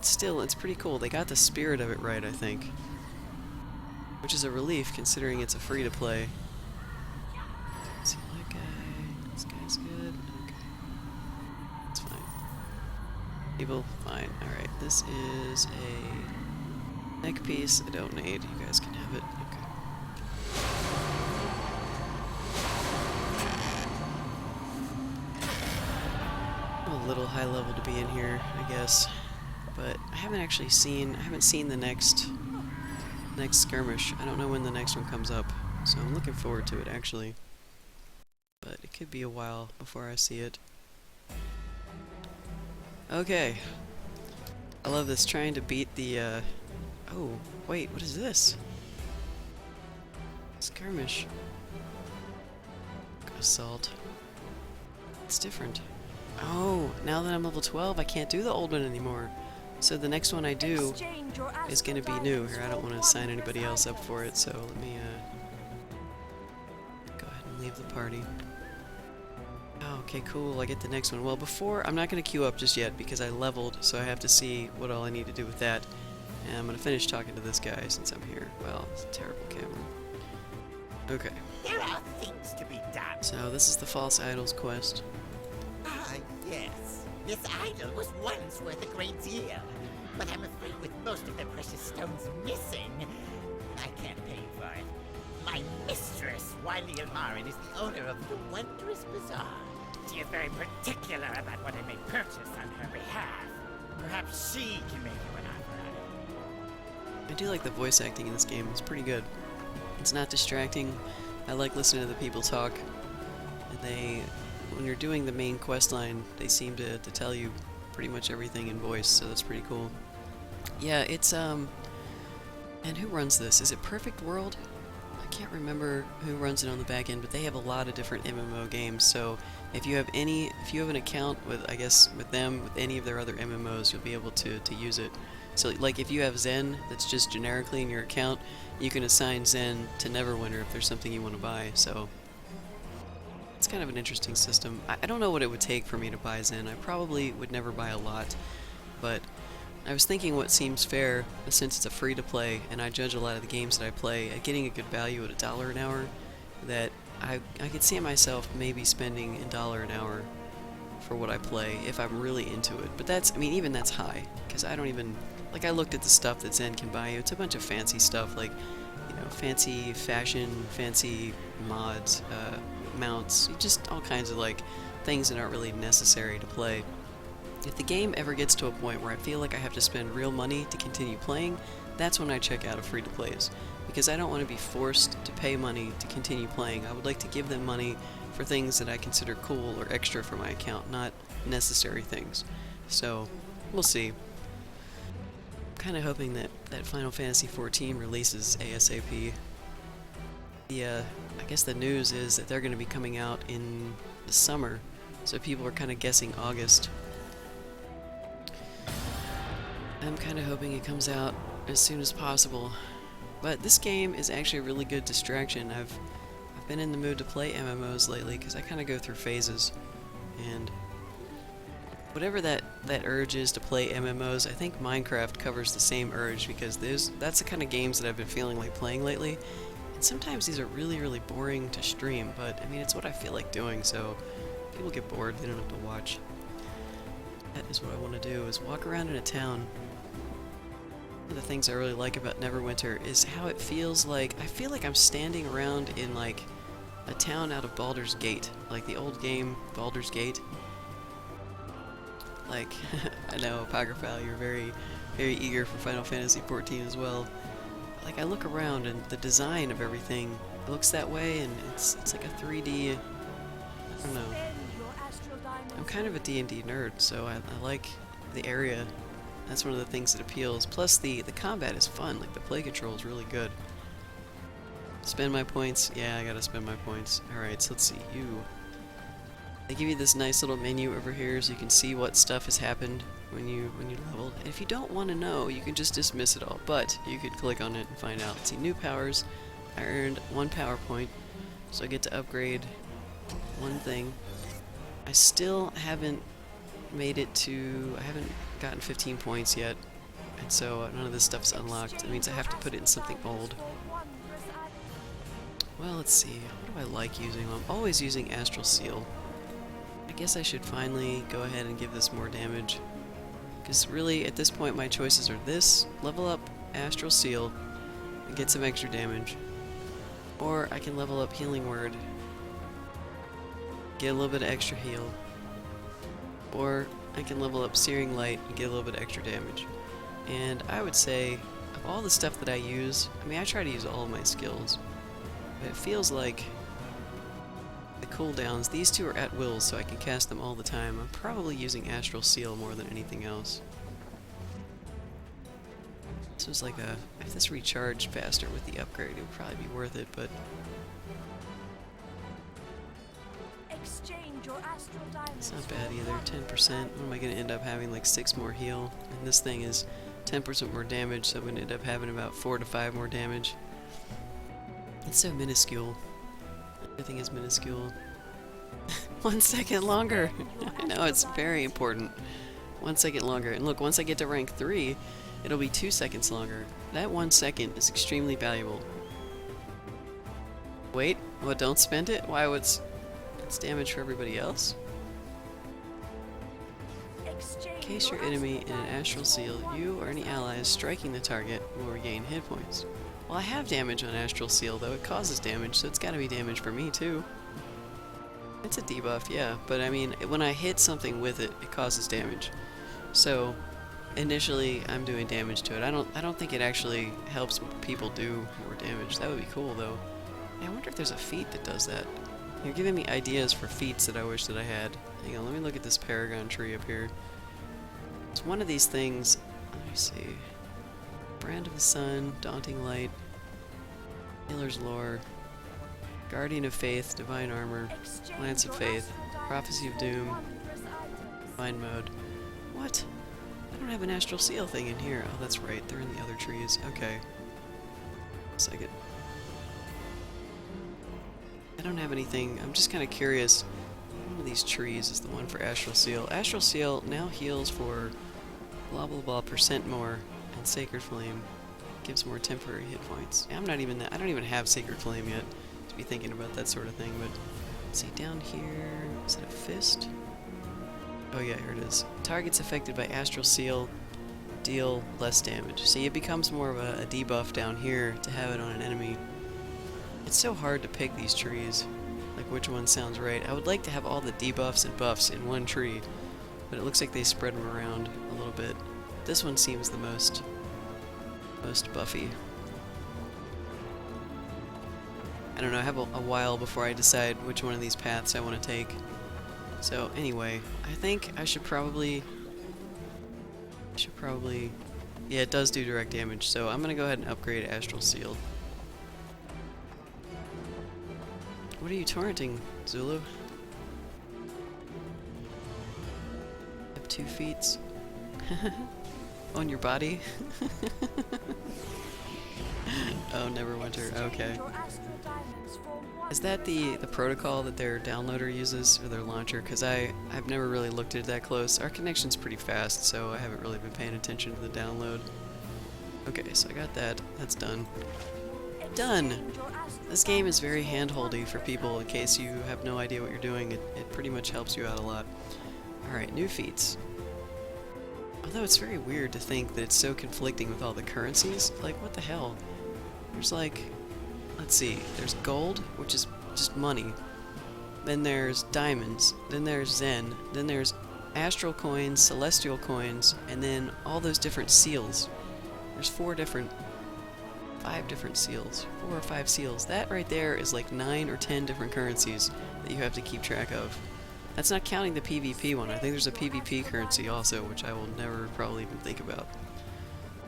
still it's pretty cool. They got the spirit of it right, I think. Which is a relief considering it's a free-to-play. See that guy. This guy's good. Okay. It's fine. People, fine. Alright, this is a neck piece I don't need. You guys can have it. Okay. A little high level to be in here, I guess. But I haven't seen the next skirmish. I don't know when the next one comes up, so I'm looking forward to it actually. But it could be a while before I see it. Okay. I love this, trying to beat the oh, wait, what is this? Skirmish. Assault. It's different. Oh, now that I'm level 12, I can't do the old one anymore. So the next one I do is going to be new. Here, I don't want to sign anybody else up for it, so let me go ahead and leave the party. Oh, okay, cool, I get the next one. Well, before, I'm not going to queue up just yet because I leveled, so I have to see what all I need to do with that. And I'm going to finish talking to this guy since I'm here. Well, it's a terrible camera. Okay. There are things to be done. So this is the False Idols quest. Ah, yes. This idol was once worth a great deal. But I'm afraid with most of the precious stones missing, I can't pay you for it. My mistress, Wiley Ilmarin, is the owner of the Wondrous Bazaar. She is very particular about what I may purchase on her behalf. Perhaps she can make you an offer. I do like the voice acting in this game. It's pretty good. It's not distracting. I like listening to the people talk. And when you're doing the main quest line, they seem to tell you pretty much everything in voice, so that's pretty cool. Yeah, it's, and who runs this? Is it Perfect World? I can't remember who runs it on the back end, but they have a lot of different MMO games, so if you have an account with, I guess, with them, with any of their other MMOs, you'll be able to use it. So, like, if you have Zen that's just generically in your account, you can assign Zen to Neverwinter if there's something you want to buy, so It's kind of an interesting system. I don't know what it would take for me to buy Zen. I probably would never buy a lot, but I was thinking what seems fair, since it's a free-to-play, and I judge a lot of the games that I play at getting a good value at $1 an hour, that I could see myself maybe spending $1 an hour for what I play if I'm really into it. But that's, I mean, even that's high, because I don't even, like, I looked at the stuff that Zen can buy you. It's a bunch of fancy stuff, like, you know, fancy fashion, fancy mods, mounts, just all kinds of, like, things that aren't really necessary to play. If the game ever gets to a point where I feel like I have to spend real money to continue playing, that's when I check out of free-to-plays, because I don't want to be forced to pay money to continue playing. I would like to give them money for things that I consider cool or extra for my account, not necessary things. So, we'll see. I'm kind of hoping that Final Fantasy XIV releases ASAP. I guess the news is that they're going to be coming out in the summer, so people are kind of guessing August. I'm kind of hoping it comes out as soon as possible. But this game is actually a really good distraction. I've been in the mood to play MMOs lately because I kind of go through phases, and whatever that urge is to play MMOs, I think Minecraft covers the same urge, because that's the kind of games that I've been feeling like playing lately. And sometimes these are really, really boring to stream, but I mean, it's what I feel like doing, so if people get bored, they don't have to watch. That is what I want to do, is walk around in a town. One of the things I really like about Neverwinter is how it feels like, I feel like I'm standing around in like a town out of Baldur's Gate, like the old game Baldur's Gate. Like, I know, Apocryphal, you're very, very eager for Final Fantasy XIV as well. Like, I look around and the design of everything looks that way, and it's like a 3D, I don't know. I'm kind of a D&D nerd, so I like the area. That's one of the things that appeals. Plus, the combat is fun. Like, the play control is really good. Spend my points? Yeah, I gotta spend my points. Alright, so let's see. They give you this nice little menu over here so you can see what stuff has happened when you leveled. And if you don't want to know, you can just dismiss it all. But you could click on it and find out. See, new powers. I earned 1 power point, so I get to upgrade one thing. I still haven't made it to... I haven't gotten 15 points yet, and so none of this stuff's unlocked. That means I have to put it in something old. Well, let's see. What do I like using? Well, I'm always using Astral Seal. I guess I should finally go ahead and give this more damage, because really, at this point, my choices are this, level up Astral Seal, and get some extra damage. Or I can level up Healing Word, get a little bit of extra heal. Or I can level up Searing Light and get a little bit extra damage. And I would say, of all the stuff that I use, I mean, I try to use all of my skills, but it feels like the cooldowns, these two are at will, so I can cast them all the time. I'm probably using Astral Seal more than anything else. This was like if this recharged faster with the upgrade, it would probably be worth it, but it's not bad either. 10%. What am I going to end up having? Like 6 more heal. And this thing is 10% more damage, so I'm going to end up having about 4 to 5 more damage. It's so minuscule. Everything is minuscule. 1 second longer! I know, it's very important. 1 second longer. And look, once I get to rank 3, it'll be 2 seconds longer. That 1 second is extremely valuable. Wait, what, don't spend it? Why, it's damage for everybody else? Encase your enemy in an Astral Seal, you or any allies striking the target will regain hit points. Well, I have damage on Astral Seal, though. It causes damage, so it's gotta be damage for me, too. It's a debuff, yeah, but I mean, when I hit something with it, it causes damage. So, initially, I'm doing damage to it. I don't think it actually helps people do more damage. That would be cool, though. Yeah, I wonder if there's a feat that does that. You're giving me ideas for feats that I wish that I had. Hang on, let me look at this Paragon tree up here. It's one of these things. Let me see. Brand of the Sun, Daunting Light, Healer's Lore, Guardian of Faith, Divine Armor, Lance of Faith, Prophecy of Doom, Divine Mode. What? I don't have an Astral Seal thing in here. Oh, that's right. They're in the other trees. Okay. Second. I don't have anything. I'm just kind of curious. One of these trees is the one for Astral Seal. Astral Seal now heals for blah blah blah % more, and Sacred Flame gives more temporary hit points. I'm not even that. I don't even have Sacred Flame yet to be thinking about that sort of thing. But let's see, down here, is it a fist? Oh yeah, here it is. Targets affected by Astral Seal deal less damage. See, it becomes more of a debuff down here to have it on an enemy. It's so hard to pick these trees, like which one sounds right. I would like to have all the debuffs and buffs in one tree, but it looks like they spread them around a little bit. This one seems the most buffy. I don't know, I have a while before I decide which one of these paths I want to take. So anyway, I think I should probably... Yeah, it does do direct damage, so I'm gonna go ahead and upgrade Astral Seal. What are you torrenting, Zulu? Have 2 feet. On your body? Oh, Neverwinter, okay. Is that the protocol that their downloader uses, or their launcher? Because I've never really looked at it that close. Our connection's pretty fast, so I haven't really been paying attention to the download. Okay, so I got that. That's done. Done! This game is very hand-holdy for people in case you have no idea what you're doing. It pretty much helps you out a lot. Alright, new feats. Although it's very weird to think that it's so conflicting with all the currencies. Like, what the hell? There's like... Let's see, there's gold, which is just money. Then there's diamonds. Then there's Zen. Then there's astral coins, celestial coins, and then all those different seals. There's 5 different seals. 4 or 5 seals. That right there is like 9 or 10 different currencies that you have to keep track of. That's not counting the PvP one. I think there's a PvP currency also, which I will never probably even think about.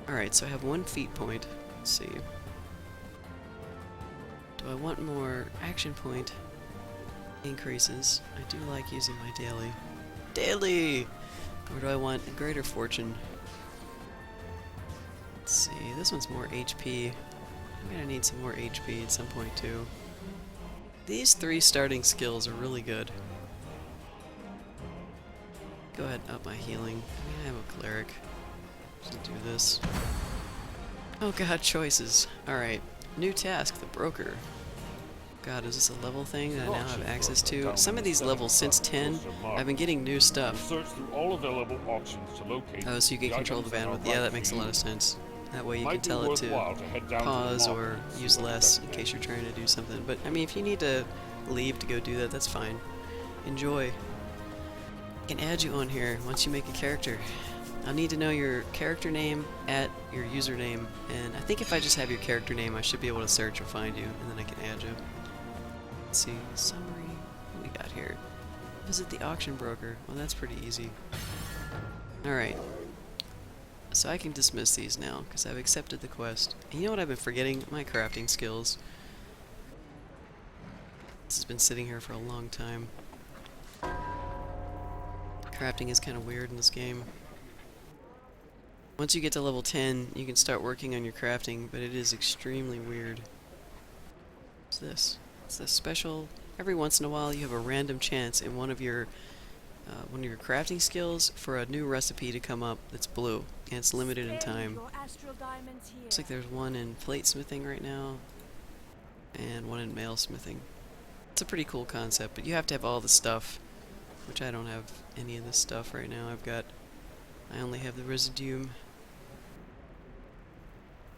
Alright, so I have 1 feat point. Let's see. Do I want more action point increases? I do like using my daily. Daily! Or do I want a greater fortune? Let's see, this one's more HP. I'm gonna need some more HP at some point too. These 3 starting skills are really good. Go ahead and up my healing. I am a cleric. Just do this. Oh god, choices. Alright. New task, the broker. God, is this a level thing that I now have access to? Some of these levels, since 10, I've been getting new stuff. Search through all available options to locate. Oh, so you can control the bandwidth. Yeah, that makes a lot of sense. That way you can tell it to pause or use less in case you're trying to do something. But, I mean, if you need to leave to go do that, that's fine. Enjoy. I can add you on here once you make a character. I'll need to know your character name at your username, and I think if I just have your character name, I should be able to search and find you, and then I can add you. Let's see, summary, what we got here? Visit the auction broker. Well, that's pretty easy. Alright. So I can dismiss these now, because I've accepted the quest. And you know what I've been forgetting? My crafting skills. This has been sitting here for a long time. Crafting is kind of weird in this game. Once you get to level 10, you can start working on your crafting, but it is extremely weird. What's this? It's a special... Every once in a while, you have a random chance in one of your crafting skills for a new recipe to come up that's blue, and it's limited in time. Looks like there's one in plate smithing right now, and one in mail smithing. It's a pretty cool concept, but you have to have all the stuff, which I don't have any of this stuff right now. I only have the residuum.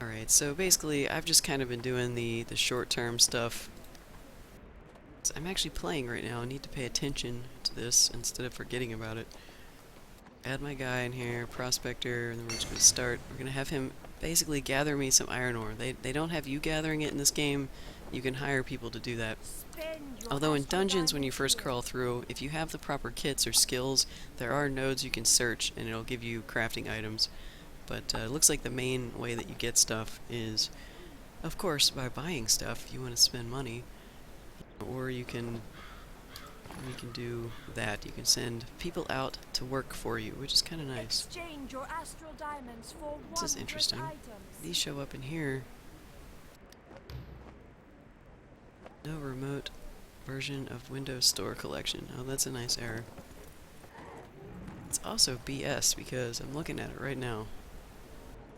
Alright, so basically I've just kind of been doing the short-term stuff. So I'm actually playing right now. I need to pay attention to this instead of forgetting about it. Add my guy in here, prospector, and then we're just going to start. We're going to have him basically gather me some iron ore. They don't have you gathering it in this game. You can hire people to do that. Although in dungeons, when you first crawl through, if you have the proper kits or skills, there are nodes you can search and it'll give you crafting items. But it looks like the main way that you get stuff is, of course, by buying stuff. You want to spend money, or you can do that. You can send people out to work for you, which is kind of nice. This is interesting. These show up in here. No remote version of Windows Store collection. Oh, that's a nice error. It's also BS because I'm looking at it right now.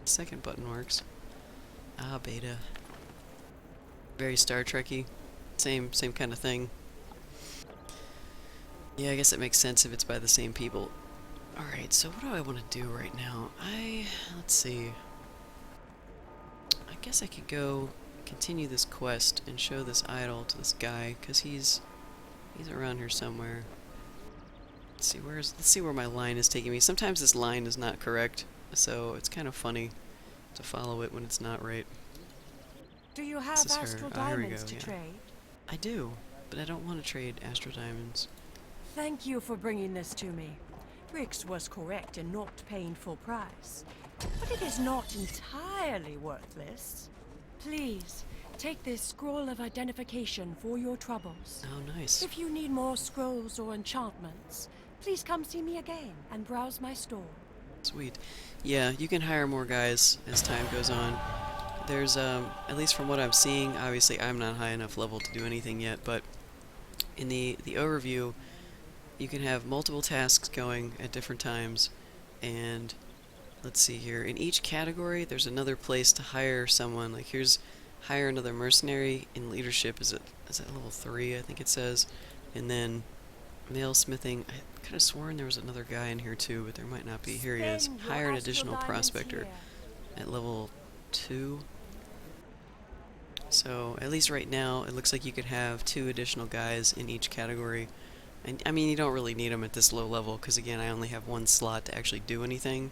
Second button works. Ah, beta. Very Star Trek-y. Same kind of thing. Yeah, I guess it makes sense if it's by the same people. Alright, so what do I want to do right now? Let's see. I guess I could go continue this quest and show this idol to this guy, because he's around here somewhere. Let's see where my line is taking me. Sometimes this line is not correct, so it's kind of funny to follow it when it's not right. Do you have This is her. astral Oh, here we diamonds go, to yeah. trade? I do, but I don't want to trade Astro Diamonds. Thank you for bringing this to me. Rix was correct in not paying full price, but it is not entirely worthless. Please, take this scroll of identification for your troubles. Oh, nice. If you need more scrolls or enchantments, please come see me again and browse my store. Sweet. Yeah, you can hire more guys as time goes on. There's, at least from what I'm seeing, obviously I'm not high enough level to do anything yet, but in the overview, you can have multiple tasks going at different times, and let's see here, in each category there's another place to hire someone. Like here's hire another mercenary. In leadership is at level 3, I think it says, and then mail smithing, I could have sworn there was another guy in here too, but there might not be. Here he is. Spend your Hire an astral additional diamonds prospector here. at level 2. So at least right now it looks like you could have 2 additional guys in each category. And I mean, you don't really need them at this low level because again I only have 1 slot to actually do anything.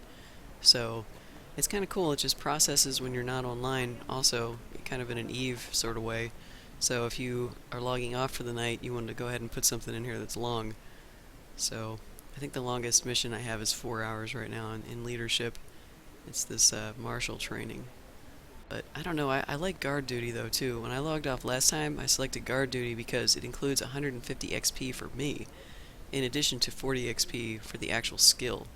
So it's kind of cool. It just processes when you're not online also, kind of in an Eve sort of way. So if you are logging off for the night, you want to go ahead and put something in here that's long. So I think the longest mission I have is 4 hours right now in leadership. It's this martial training. But I don't know, I like guard duty though too. When I logged off last time, I selected guard duty because it includes 150 XP for me, in addition to 40 XP for the actual skill.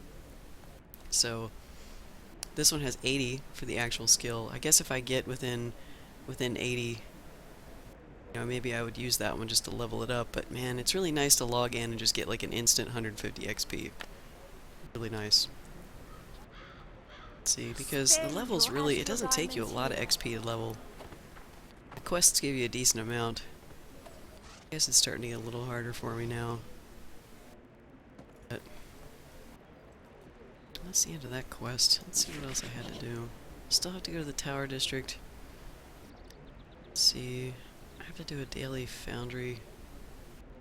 So this one has 80 for the actual skill. I guess if I get within 80, you know, maybe I would use that one just to level it up. But man, it's really nice to log in and just get like an instant 150 XP. Really nice. See, because the levels really, it doesn't take you a lot of XP to level. The quests give you a decent amount. I guess it's starting to get a little harder for me now. But that's the end of that quest. Let's see what else I had to do. Still have to go to the Tower District. Let's see. I have to do a daily foundry.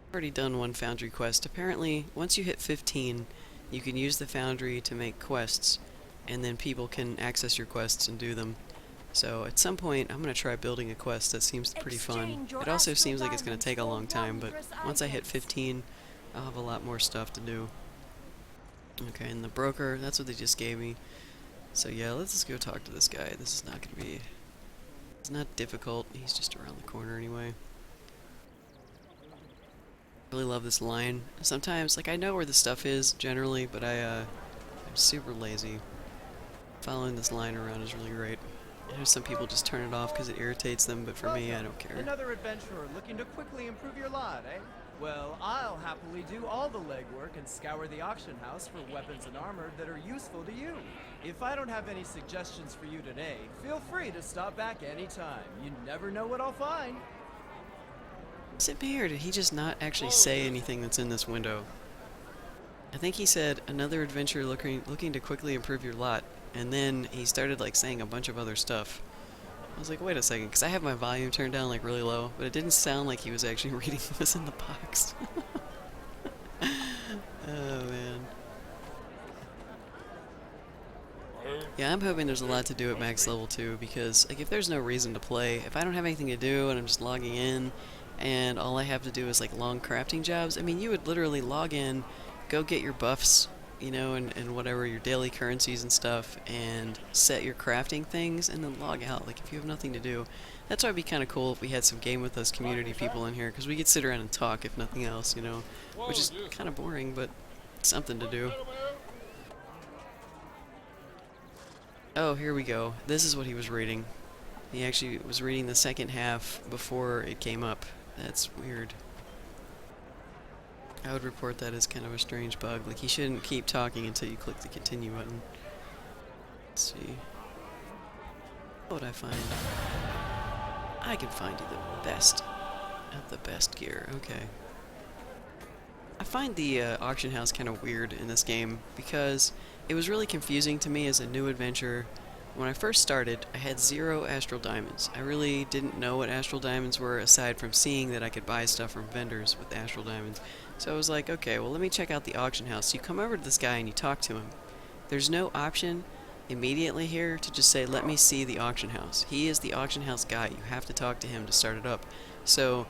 I've already done 1 foundry quest. Apparently, once you hit 15, you can use the foundry to make quests, and then people can access your quests and do them. So at some point, I'm going to try building a quest that seems pretty fun. It also seems like it's going to take a long time, but once I hit 15, I'll have a lot more stuff to do. Okay, and the broker, that's what they just gave me. So yeah, let's just go talk to this guy. This is not going to be... It's not difficult. He's just around the corner anyway. Really love this line. Sometimes, like, I know where the stuff is, generally, but I'm super lazy. Following this line around is really great. I know some people just turn it off because it irritates them, but for me, I don't care. Another adventurer looking to quickly improve your lot, eh? Well, I'll happily do all the legwork and scour the auction house for weapons and armor that are useful to you. If I don't have any suggestions for you today, feel free to stop back anytime. You never know what I'll find. Is it me, or did he just not actually say anything that's in this window? I think he said, another adventurer looking to quickly improve your lot, and then he started like saying a bunch of other stuff. I was like, wait a second, because I have my volume turned down like really low, but it didn't sound like he was actually reading what was in the box. Oh man. Yeah, I'm hoping there's a lot to do at max level 2, because like if there's no reason to play, if I don't have anything to do and I'm just logging in, and all I have to do is like long crafting jobs, I mean, you would literally log in, go get your buffs, you know, and whatever, your daily currencies and stuff, and set your crafting things, and then log out, like if you have nothing to do. That's why it'd be kind of cool if we had some Game With Us community people in here, because we could sit around and talk, if nothing else, you know, which is kind of boring, but something to do. Oh, here we go. This is what he was reading. He actually was reading the second half before it came up. That's weird. I would report that as kind of a strange bug. Like, he shouldn't keep talking until you click the continue button. Let's see. What would I find? I can find you the best. At the best gear. Okay. I find the auction house kind of weird in this game because it was really confusing to me as a new adventurer. When I first started, I had 0 astral diamonds. I really didn't know what astral diamonds were aside from seeing that I could buy stuff from vendors with astral diamonds. So I was like, okay, well, let me check out the auction house. You come over to this guy and you talk to him. There's no option immediately here to just say, let me see the auction house. He is the auction house guy. You have to talk to him to start it up. So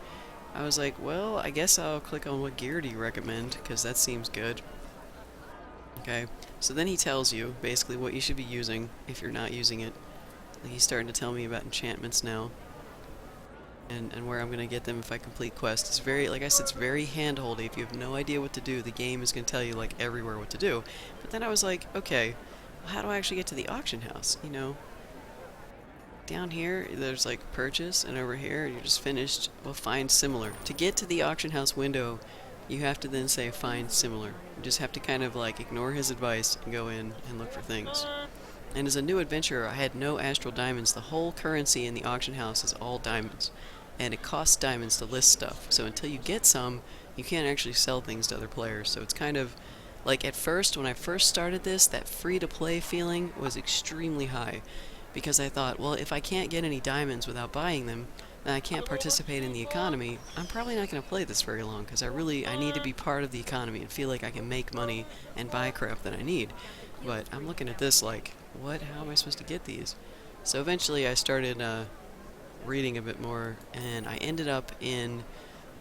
I was like, well, I guess I'll click on what gear do you recommend, because that seems good. Okay, so then he tells you basically what you should be using if you're not using it. Like, he's starting to tell me about enchantments now. And where I'm going to get them if I complete quests. It's very, like I said, it's very hand-holdy. If you have no idea what to do, the game is going to tell you, like, everywhere what to do. But then I was like, okay, well, how do I actually get to the auction house? You know, down here, there's, like, purchase, and over here, you're just finished. Well, find similar. To get to the auction house window, you have to then say find similar. You just have to kind of, like, ignore his advice and go in and look for things. And as a new adventurer, I had no astral diamonds. The whole currency in the auction house is all diamonds. And it costs diamonds to list stuff. So until you get some, you can't actually sell things to other players. So it's kind of, like, at first, when I first started this, that free-to-play feeling was extremely high. Because I thought, well, if I can't get any diamonds without buying them, then I can't participate in the economy. I'm probably not going to play this very long, because I need to be part of the economy and feel like I can make money and buy crap that I need. But I'm looking at this like, what? How am I supposed to get these? So eventually I started reading a bit more, and I ended up in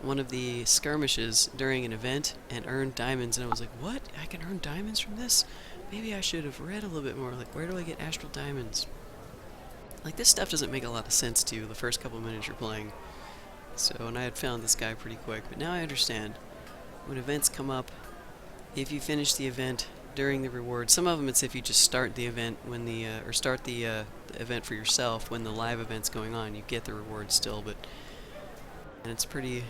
one of the skirmishes during an event and earned diamonds, and I was like, what? I can earn diamonds from this? Maybe I should have read a little bit more. Like, where do I get astral diamonds? Like, this stuff doesn't make a lot of sense to you the first couple of minutes you're playing. So, and I had found this guy pretty quick, but now I understand. When events come up, if you finish the event during the reward, some of them it's if you just start the event when the, or start the event for yourself when the live event's going on, you get the reward still, but, and it's pretty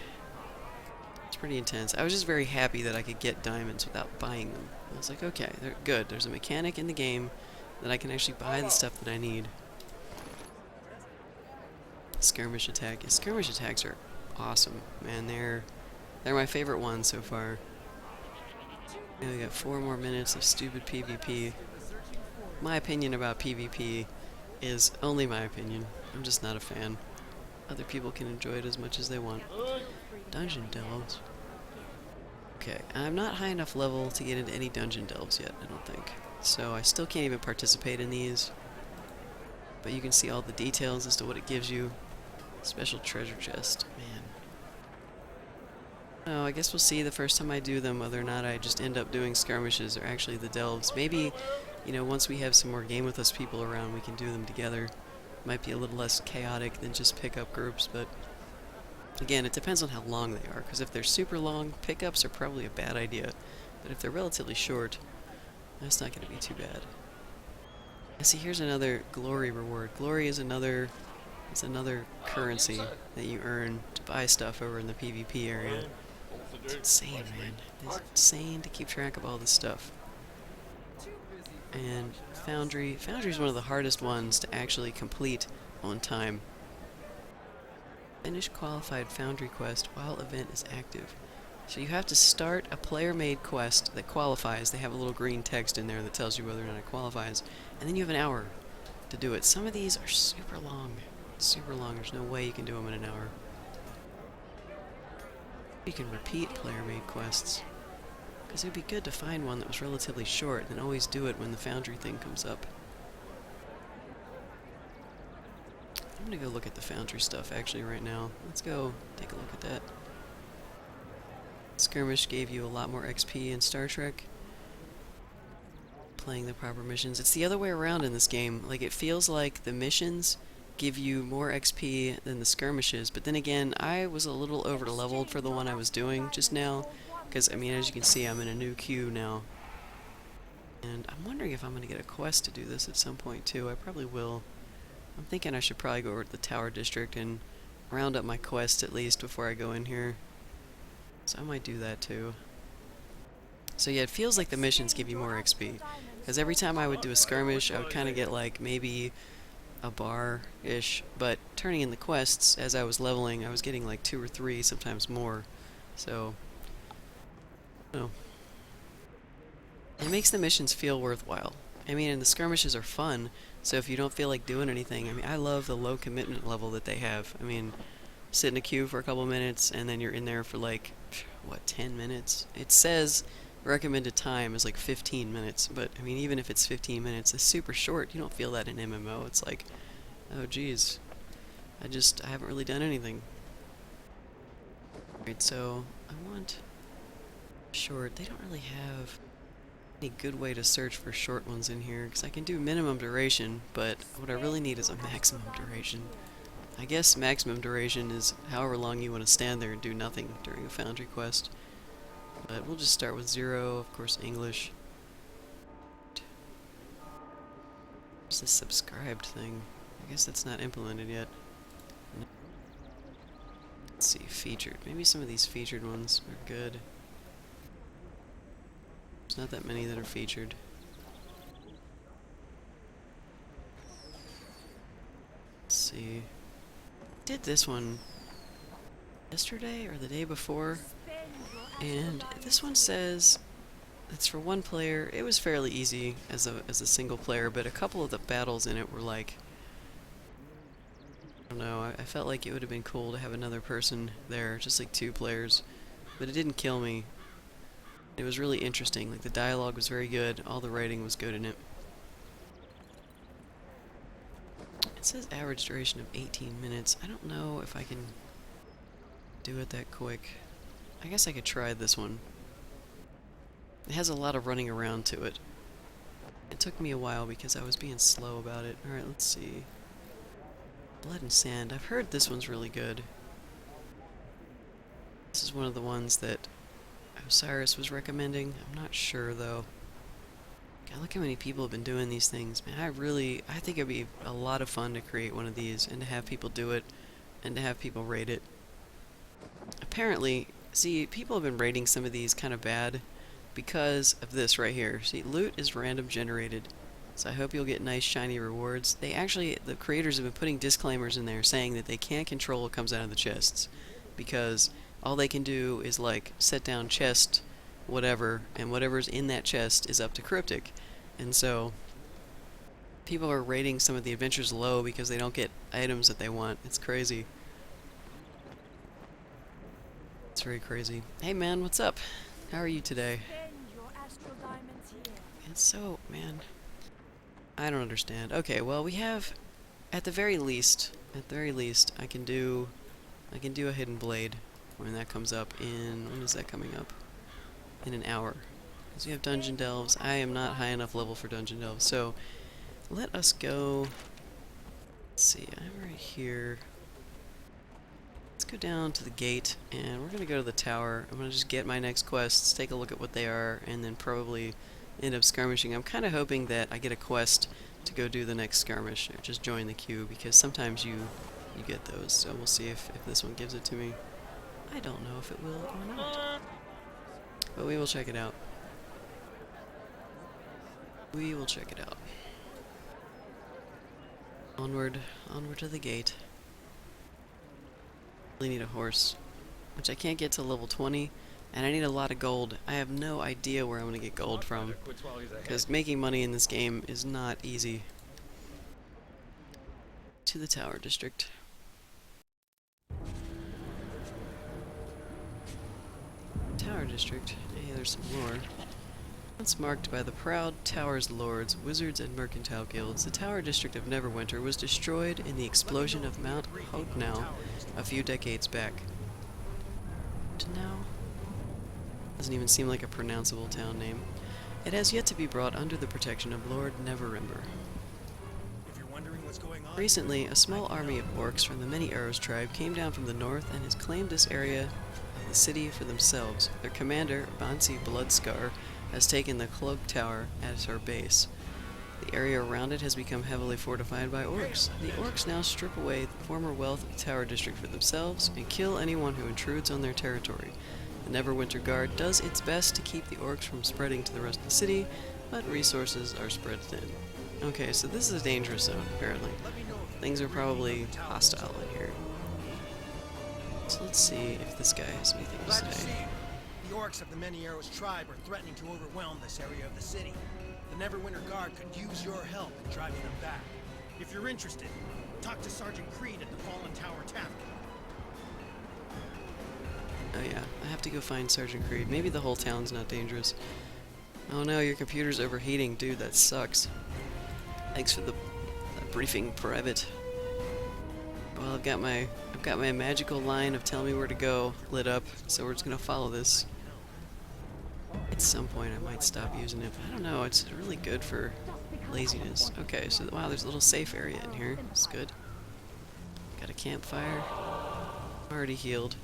intense. I was just very happy that I could get diamonds without buying them. I was like, okay, they're good. There's a mechanic in the game that I can actually buy the stuff that I need. Skirmish attack. Skirmish attacks are awesome, man. They're my favorite ones so far. Now we got 4 more minutes of stupid PvP. My opinion about PvP is only my opinion. I'm just not a fan. Other people can enjoy it as much as they want. Dungeon delves. Okay, I'm not high enough level to get into any dungeon delves yet, I don't think. So I still can't even participate in these. But you can see all the details as to what it gives you. Special treasure chest, man. Oh, I guess we'll see the first time I do them whether or not I just end up doing skirmishes or actually the delves. Maybe, you know, once we have some more Game With Us people around, we can do them together. Might be a little less chaotic than just pickup groups, but again, it depends on how long they are, because if they're super long, pickups are probably a bad idea. But if they're relatively short, that's not going to be too bad. And see, here's another glory reward. Glory is another currency that you earn to buy stuff over in the PvP area. It's insane, man. It's insane to keep track of all this stuff. And Foundry. Foundry is one of the hardest ones to actually complete on time. Finish qualified Foundry quest while event is active. So you have to start a player-made quest that qualifies. They have a little green text in there that tells you whether or not it qualifies. And then you have an hour to do it. Some of these are super long. Super long. There's no way you can do them in an hour. You can repeat player-made quests. Because it would be good to find one that was relatively short and always do it when the Foundry thing comes up. I'm gonna go look at the Foundry stuff actually right now. Let's go take a look at that. Skirmish gave you a lot more XP in Star Trek. Playing the proper missions. It's the other way around in this game. Like, it feels like the missions give you more XP than the skirmishes, but then again, I was a little over-leveled for the one I was doing just now, because, I mean, as you can see, I'm in a new queue now. And I'm wondering if I'm going to get a quest to do this at some point, too. I probably will. I'm thinking I should probably go over to the Tower District and round up my quest at least before I go in here. So I might do that, too. So yeah, it feels like the missions give you more XP. Because every time I would do a skirmish, I would kind of get like maybe a bar-ish, but turning in the quests, as I was leveling, I was getting like 2 or 3, sometimes more. So, no. It makes the missions feel worthwhile. I mean, and the skirmishes are fun, so if you don't feel like doing anything, I mean, I love the low commitment level that they have. I mean, sit in a queue for a couple minutes, and then you're in there for like, what, 10 minutes? It says recommended time is like 15 minutes, but I mean, even if it's 15 minutes, it's super short. You don't feel that in MMO. It's like, oh geez, I haven't really done anything. Alright, so I want short. They don't really have any good way to search for short ones in here, because I can do minimum duration, but what I really need is a maximum duration. I guess maximum duration is however long you want to stand there and do nothing during a foundry quest. But we'll just start with 0, of course English. What's this subscribed thing? I guess that's not implemented yet. No. Let's see, featured. Maybe some of these featured ones are good. There's not that many that are featured. Let's see. Did this one yesterday or the day before, and this one says it's for 1 player. It was fairly easy as a single player, but a couple of the battles in it were like, I don't know, I felt like it would have been cool to have another person there, just like 2 players, but it didn't kill me. It was really interesting. Like, the dialogue was very good, all the writing was good in it. It says average duration of 18 minutes. I don't know if I can do it that quick. I guess I could try this one. It has a lot of running around to it. It took me a while because I was being slow about it. Alright, let's see. Blood and Sand. I've heard this one's really good. This is one of the ones that Osiris was recommending. I'm not sure, though. God, look how many people have been doing these things. Man, I think it'd be a lot of fun to create one of these, and to have people do it, and to have people rate it. Apparently, see, people have been rating some of these kind of bad because of this right here. See, loot is random generated, so I hope you'll get nice shiny rewards. The creators have been putting disclaimers in there saying that they can't control what comes out of the chests, because all they can do is like set down chest whatever, and whatever's in that chest is up to Cryptic. And so people are rating some of the adventures low because they don't get items that they want. It's crazy. It's very crazy. Hey man, what's up? How are you today? It's so, man, I don't understand. Okay, well, we have, at the very least, I can do a hidden blade when that comes up in, when is that coming up? In an hour. Because we have dungeon delves. I am not high enough level for dungeon delves, so let us go. Let's see, I'm right here. Let's go down to the gate, and we're gonna go to the tower. I'm gonna just get my next quests, take a look at what they are, and then probably end up skirmishing. I'm kind of hoping that I get a quest to go do the next skirmish, or just join the queue, because sometimes you get those. So we'll see if this one gives it to me. I don't know if it will or not, but we will check it out. We will check it out. Onward to the gate. Really need a horse, which I can't get to level 20, and I need a lot of gold. I have no idea where I'm going to get gold from, because making money in this game is not easy. To the Tower District. Tower District. Hey, there's some lore. Once marked by the proud Tower's lords, wizards, and mercantile guilds, the Tower District of Neverwinter was destroyed in the explosion of Mount Hognau a few decades back. Now doesn't even seem like a pronounceable town name. It has yet to be brought under the protection of Lord Neverwinter. Recently, a small army of orcs from the Many Arrows tribe came down from the north and has claimed this area of the city for themselves. Their commander, Bansi Bloodscar, has taken the Cloak Tower as her base. The area around it has become heavily fortified by orcs. The orcs now strip away the former wealth of the Tower District for themselves and kill anyone who intrudes on their territory. The Neverwinter Guard does its best to keep the orcs from spreading to the rest of the city, but resources are spread thin. Okay, so this is a dangerous zone, apparently. Things are probably hostile in here. So let's see if this guy has anything to Glad to see say. you. The orcs of the Many Arrows tribe are threatening to overwhelm this area of the city. The Neverwinter Guard could use your help in driving them back. If you're interested, talk to Sergeant Creed at the Fallen Tower Tavern. Oh yeah, I have to go find Sergeant Creed. Maybe the whole town's not dangerous. Oh no, your computer's overheating. Dude, that sucks. Thanks for the briefing, Private. Well, I've got my magical line of tell me where to go lit up, so we're just gonna follow this. At some point I might stop using it, but I don't know, it's really good for laziness. Okay, so wow, there's a little safe area in here. It's good. Got a campfire. Already healed.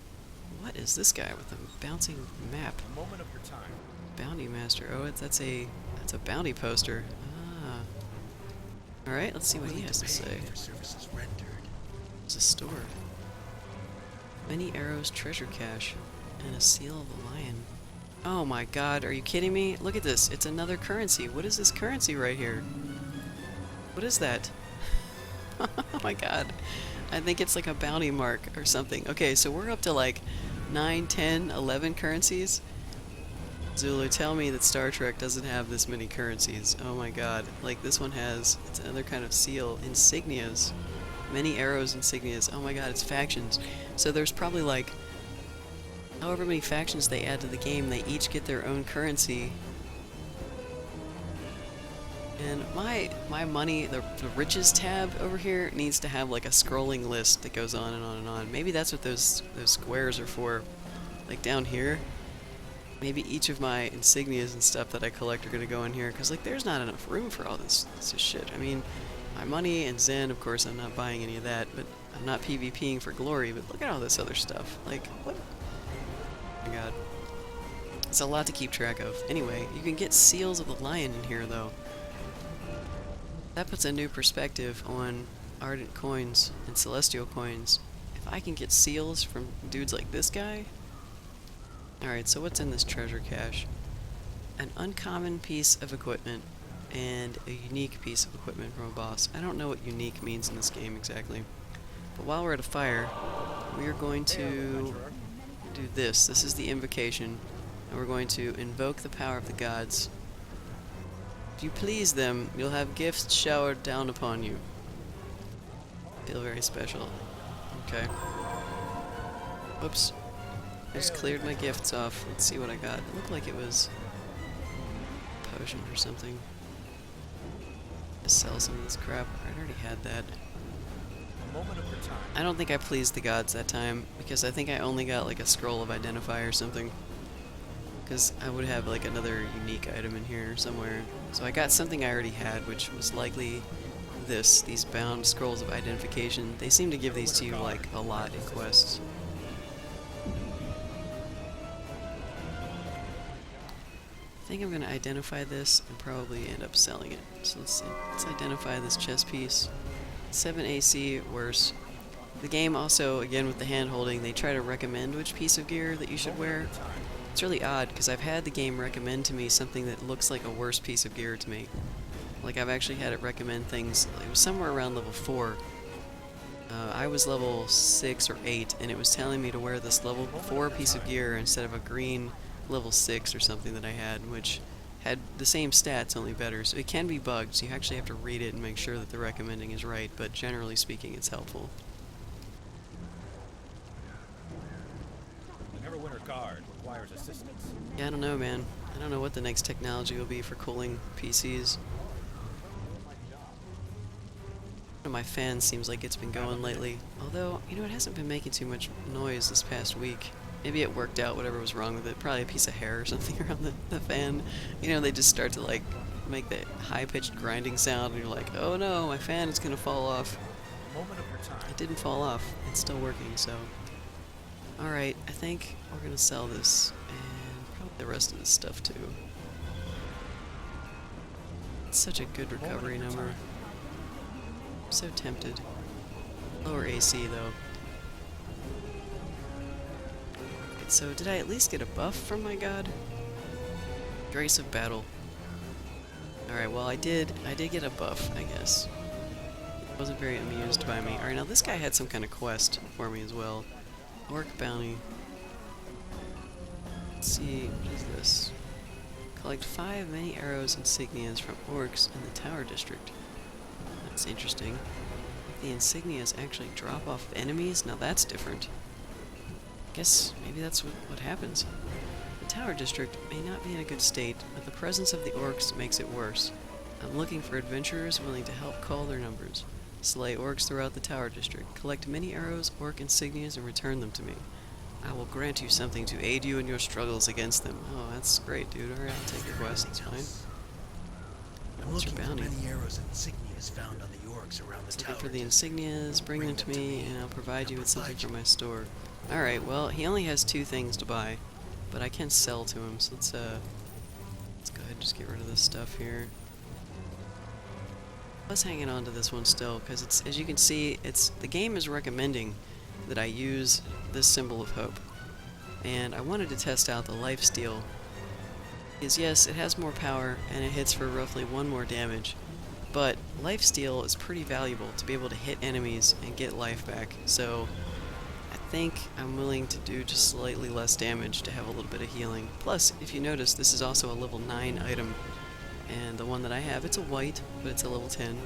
What is this guy with a bouncing map? A moment of your time. Bounty Master. Oh, that's a bounty poster. Ah. Alright, let's see what he has to say. For services rendered. It's a store. Many arrows treasure cache. And a seal of the lion. Oh my god, are you kidding me? Look at this. It's another currency. What is this currency right here? What is that? Oh my god. I think it's like a bounty mark or something. Okay, so we're up to like 9, 10, 11 currencies. Zulu, tell me that Star Trek doesn't have this many currencies. Oh my god. Like this one has, it's another kind of seal. Insignias. Many arrows insignias. Oh my god, it's factions. So there's probably like, however many factions they add to the game, they each get their own currency. And my money, the riches tab over here needs to have like a scrolling list that goes on and on and on. Maybe that's what those squares are for. Like down here, maybe each of my insignias and stuff that I collect are gonna go in here, because like there's not enough room for all this shit. I mean, my money and Zen, of course, I'm not buying any of that, but I'm not PvPing for glory. But look at all this other stuff. Like what? Oh my god, it's a lot to keep track of. Anyway, you can get seals of the lion in here though. That puts a new perspective on Ardent coins and Celestial coins. If I can get seals from dudes like this guy... Alright, so what's in this treasure cache? An uncommon piece of equipment and a unique piece of equipment from a boss. I don't know what unique means in this game exactly. But while we're at a fire, we are going to do this. This is the invocation. And we're going to invoke the power of the gods. If you please them, you'll have gifts showered down upon you. Feel very special. Okay. Whoops. I just cleared my gifts off. Let's see what I got. It looked like it was a potion or something. Just sell some of this crap. I already had that. A moment of your time. I don't think I pleased the gods that time, because I think I only got like a scroll of identify or something. Because I would have like another unique item in here somewhere. So I got something I already had, which was likely these bound scrolls of identification. They seem to give these to you like a lot in quests. I think I'm going to identify this and probably end up selling it. So let's see. Let's identify this chest piece. 7 AC, worse. The game also, again with the hand holding, they try to recommend which piece of gear that you should wear. It's really odd, because I've had the game recommend to me something that looks like a worse piece of gear to me. Like, I've actually had it recommend things, it was somewhere around level 4. I was level 6 or 8, and it was telling me to wear this level 4 piece of gear instead of a green level 6 or something that I had, which had the same stats, only better. So it can be bugged, so you actually have to read it and make sure that the recommending is right, but generally speaking, it's helpful. The Neverwinter Guard requires assistance. Yeah, I don't know, man. I don't know what the next technology will be for cooling PCs. One of my fans seems like it's been going lately. Although, you know, it hasn't been making too much noise this past week. Maybe it worked out whatever was wrong with it. Probably a piece of hair or something around the fan. You know, they just start to, like, make that high-pitched grinding sound, and you're like, oh no, my fan is gonna fall off. Moment of your time. It didn't fall off. It's still working, so... Alright, I think we're gonna sell this, and probably the rest of this stuff too. It's such a good recovery number. I'm so tempted. Lower AC though. so did I at least get a buff from my god? Grace of Battle. Alright, well I did get a buff, I guess. Wasn't very amused by me. Alright, now this guy had some kind of quest for me as well. Orc Bounty. Let's see, what is this? Collect 5 many arrows insignias from orcs in the Tower District. That's interesting. The insignias actually drop off of enemies? Now that's different. Guess maybe that's what happens. The Tower District may not be in a good state, but the presence of the orcs makes it worse. I'm looking for adventurers willing to help call their numbers. Slay orcs throughout the Tower District. Collect many arrows, orc insignias, and return them to me. I will grant you something to aid you in your struggles against them. Oh, that's great, dude. Alright, I'll take the quest. It's fine. I'm What's your looking for bounty? many arrows and insignias found on the orcs around the tower. Looking for the insignias, bring them to me, and I'll provide you with something from my store. Alright, well, he only has 2 things to buy, but I can sell to him, so let's go ahead and just get rid of this stuff here. I was hanging on to this one still, because it's, as you can see, the game is recommending that I use this symbol of hope. And I wanted to test out the lifesteal. Because yes, it has more power, and it hits for roughly 1 more damage. But lifesteal is pretty valuable to be able to hit enemies and get life back. So I think I'm willing to do just slightly less damage to have a little bit of healing. Plus, if you notice, this is also a level 9 item. And the one that I have, it's a white, but it's a level 10.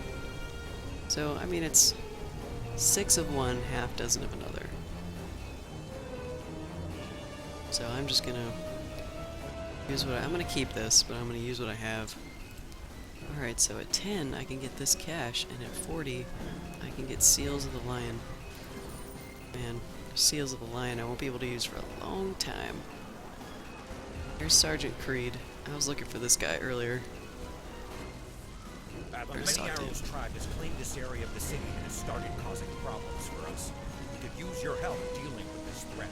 So, I mean, it's 6 of one, half dozen of another. So I'm just gonna use what I'm gonna keep this, but I'm gonna use what I have. Alright, so at 10 I can get this cash, and at 40 I can get Seals of the Lion. Man, Seals of the Lion I won't be able to use for a long time. There's Sergeant Creed. I was looking for this guy earlier. The Many Arrows tribe has claimed this area of the city and has started causing problems for us. We could use your help dealing with this threat.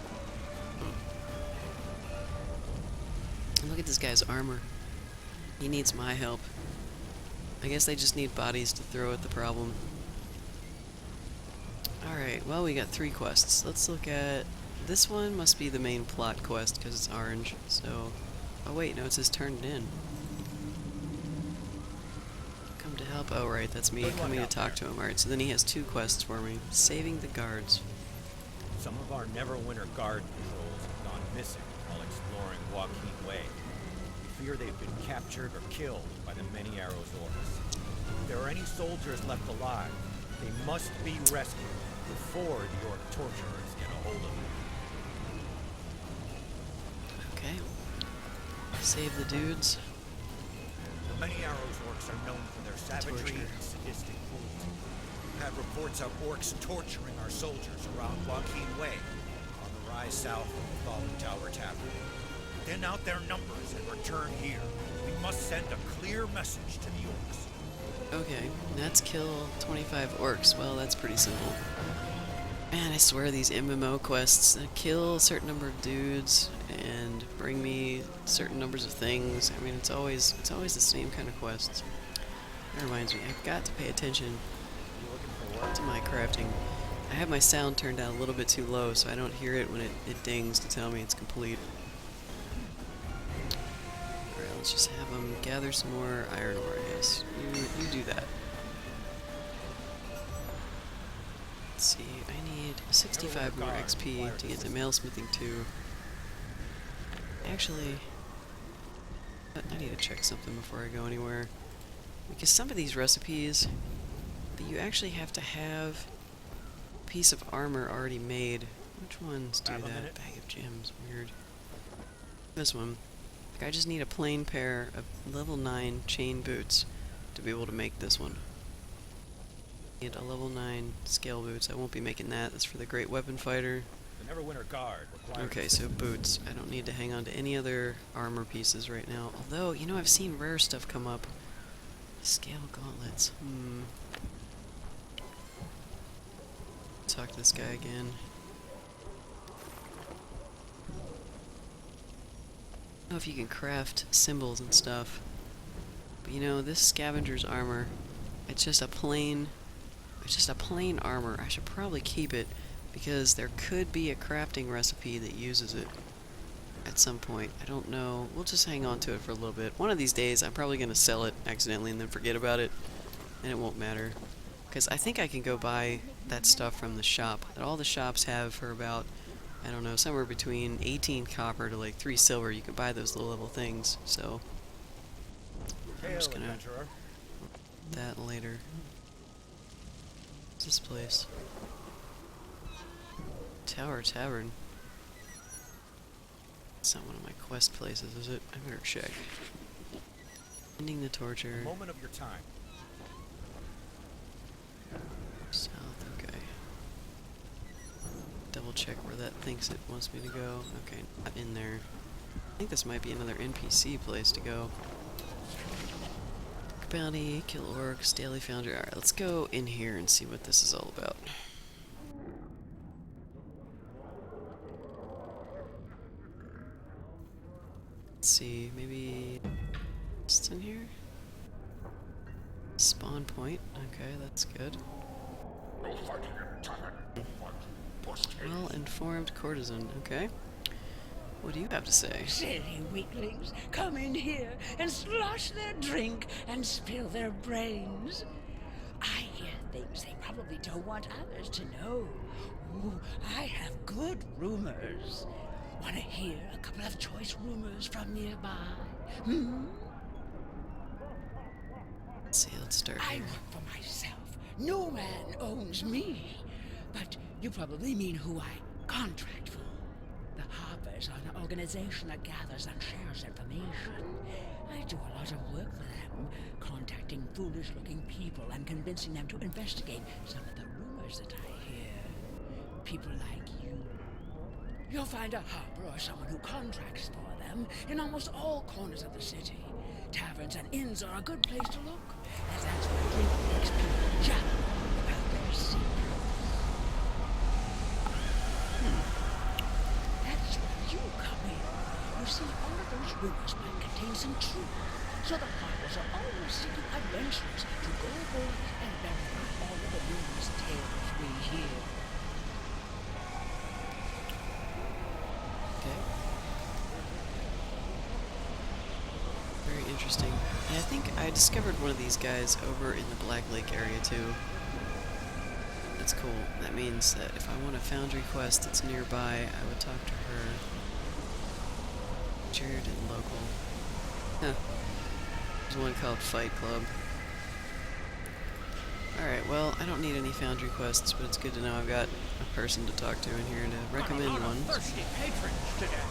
And look at this guy's armor. He needs my help. I guess they just need bodies to throw at the problem. Alright, well we got 3 quests. Let's look at... This one must be the main plot quest because it's orange, so... Oh wait, no, it says turned in. Come to help. Oh right, that's me coming to talk to him. Alright, so then he has 2 quests for me. Saving the guards. Some of our Neverwinter guard patrols have gone missing while exploring Joaquin Way. We fear they've been captured or killed by the Many Arrows orcs. If there are any soldiers left alive, they must be rescued before the orc torturers get a hold of them. Okay. Save the dudes. The Many Arrows orcs are known for their savagery Torture. and sadistic cruelty. We've had reports of orcs torturing our soldiers around Joaquin Way, on the rise south of the Fallen Tower Tavern. Thin out their numbers and return here. We must send a clear message to the orcs. Okay, let's kill 25 orcs. Well, that's pretty simple. Man, I swear these MMO quests kill a certain number of dudes and bring me certain numbers of things. I mean, it's always the same kind of quests. That reminds me, I've got to pay attention to my crafting. I have my sound turned down a little bit too low, so I don't hear it when it dings to tell me it's complete. Alright, let's just have them gather some more iron ore. Yes, you do that. Let's see, I need 65 more XP to get to mailsmithing 2. Actually, I need to check something before I go anywhere. Because some of these recipes, you actually have to have a piece of armor already made. Which ones do that? Bag of gems. Weird. This one. Like, I just need a plain pair of level 9 chain boots to be able to make this one. Need a level 9 scale boots. I won't be making that. That's for the Great Weapon Fighter. The Neverwinter Guard requires... Okay, so boots. I don't need to hang on to any other armor pieces right now. Although, you know, I've seen rare stuff come up. Scale gauntlets. Talk to this guy again. I don't know if you can craft symbols and stuff. But you know, this scavenger's armor, it's just a plain armor. I should probably keep it because there could be a crafting recipe that uses it. at some point. I don't know. We'll just hang on to it for a little bit. One of these days, I'm probably going to sell it accidentally and then forget about it, and it won't matter. Because I think I can go buy that stuff from the shop that all the shops have for about, I don't know, somewhere between 18 copper to like 3 silver. You can buy those low-level things, so I'm just gonna do that later. What's this place? Tower Tavern. It's not one of my quest places, is it? I better check. Ending the torture. Moment of your time. South, okay. Double check where that thinks it wants me to go. Okay, not in there. I think this might be another NPC place to go. Bounty, kill orcs, daily foundry. Alright, let's go in here and see what this is all about. Let's see, maybe it's in here? Spawn point, okay, that's good. Well-informed courtesan, okay. What do you have to say? Silly weaklings come in here and slosh their drink and spill their brains. I hear things they probably don't want others to know. Ooh, I have good rumors. Want to hear a couple of choice rumors from nearby? Hmm? Let's see, let's start I here. work for myself. No man owns me. But you probably mean who I contract for. The Harpers are an organization that gathers and shares information. I do a lot of work for them, contacting foolish-looking people and convincing them to investigate some of the rumors that I hear. People like you. You'll find a Harper or someone who contracts for them in almost all corners of the city. Taverns and inns are a good place to look, as that's where drink makes people jabber about their secrets. That's where you come in. You see, all of those rumors might contain some truth, so the Harpers are always seeking adventurers to go aboard and verify all of the rumors tales we hear. Okay. Very interesting. And I think I discovered one of these guys over in the Black Lake area too. That's cool. That means that if I want a foundry quest that's nearby, I would talk to her. Jared and local. Huh. There's one called Fight Club. Alright, well, I don't need any foundry quests, but it's good to know I've got a person to talk to in here to recommend one. Thirsty patrons today.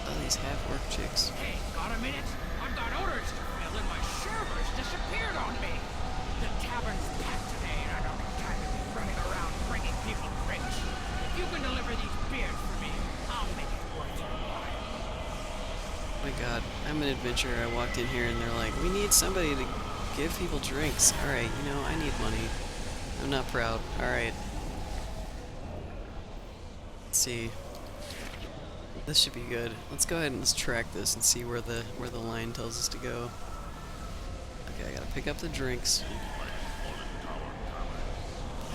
Oh, these half-orc chicks. Hey, got a minute? I've got orders to fill and my servers disappeared on me. The tavern's packed today and I don't have time to be running around bringing people drinks. If you can deliver these beers for me, I'll make it worth your while. Oh my god, I'm an adventurer. I walked in here and they're like, we need somebody to give people drinks. Alright, you know, I need money. I'm not proud. Alright. Let's see. This should be good. Let's go ahead and let's track this and see where the line tells us to go. Okay, I gotta pick up the drinks.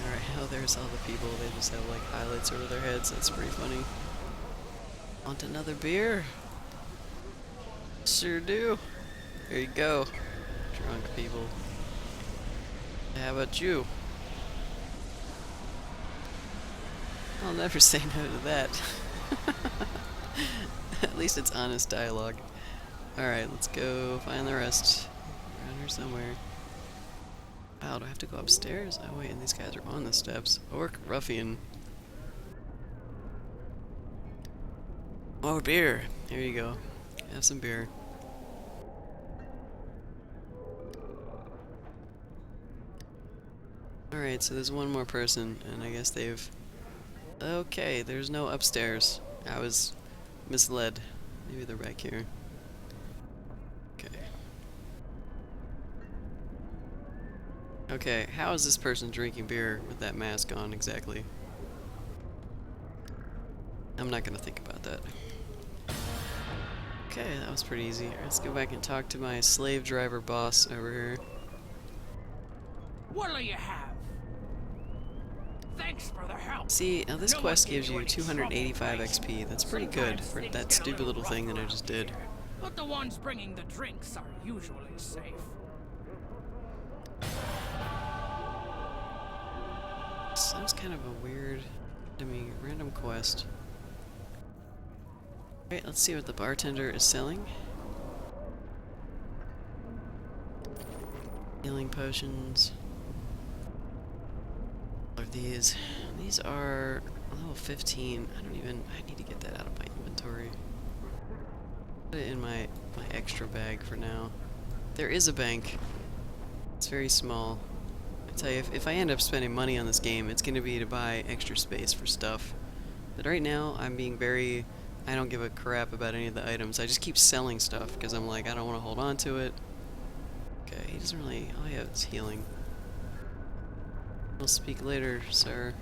Alright, oh there's all the people. They just have like highlights over their heads. That's pretty funny. Want another beer? Sure do. There you go. Drunk people. How about you? I'll never say no to that. At least it's honest dialogue. Alright, let's go find the rest. Around here somewhere. Wow, do I have to go upstairs? Oh wait, and these guys are on the steps. Orc ruffian. Oh, beer! Here you go. Have some beer. Alright, so there's one more person, and I guess they've... Okay, there's no upstairs. I was misled. Maybe they're back here. Okay. Okay, how is this person drinking beer with that mask on exactly? I'm not gonna think about that. Okay, that was pretty easy. Let's go back and talk to my slave driver boss over here. What'll you have? Thanks for the help. See, now this No one quest gave gives you any 285 trouble, right? XP. That's pretty good Sometimes for things that get a stupid little little thing that I rougher just out did. here, but the ones bringing the drinks are usually safe. Sounds kind of a weird, random quest. Alright, let's see what the bartender is selling. Healing potions. What are these? These are level 15. I need to get that out of my inventory. Put it in my extra bag for now. There is a bank. It's very small. I tell you, if I end up spending money on this game, it's going to be to buy extra space for stuff. But right now, I'm being very... I don't give a crap about any of the items. I just keep selling stuff, because I'm like, I don't want to hold on to it. Okay, he doesn't really... Oh yeah, it's healing. We'll speak later, sir.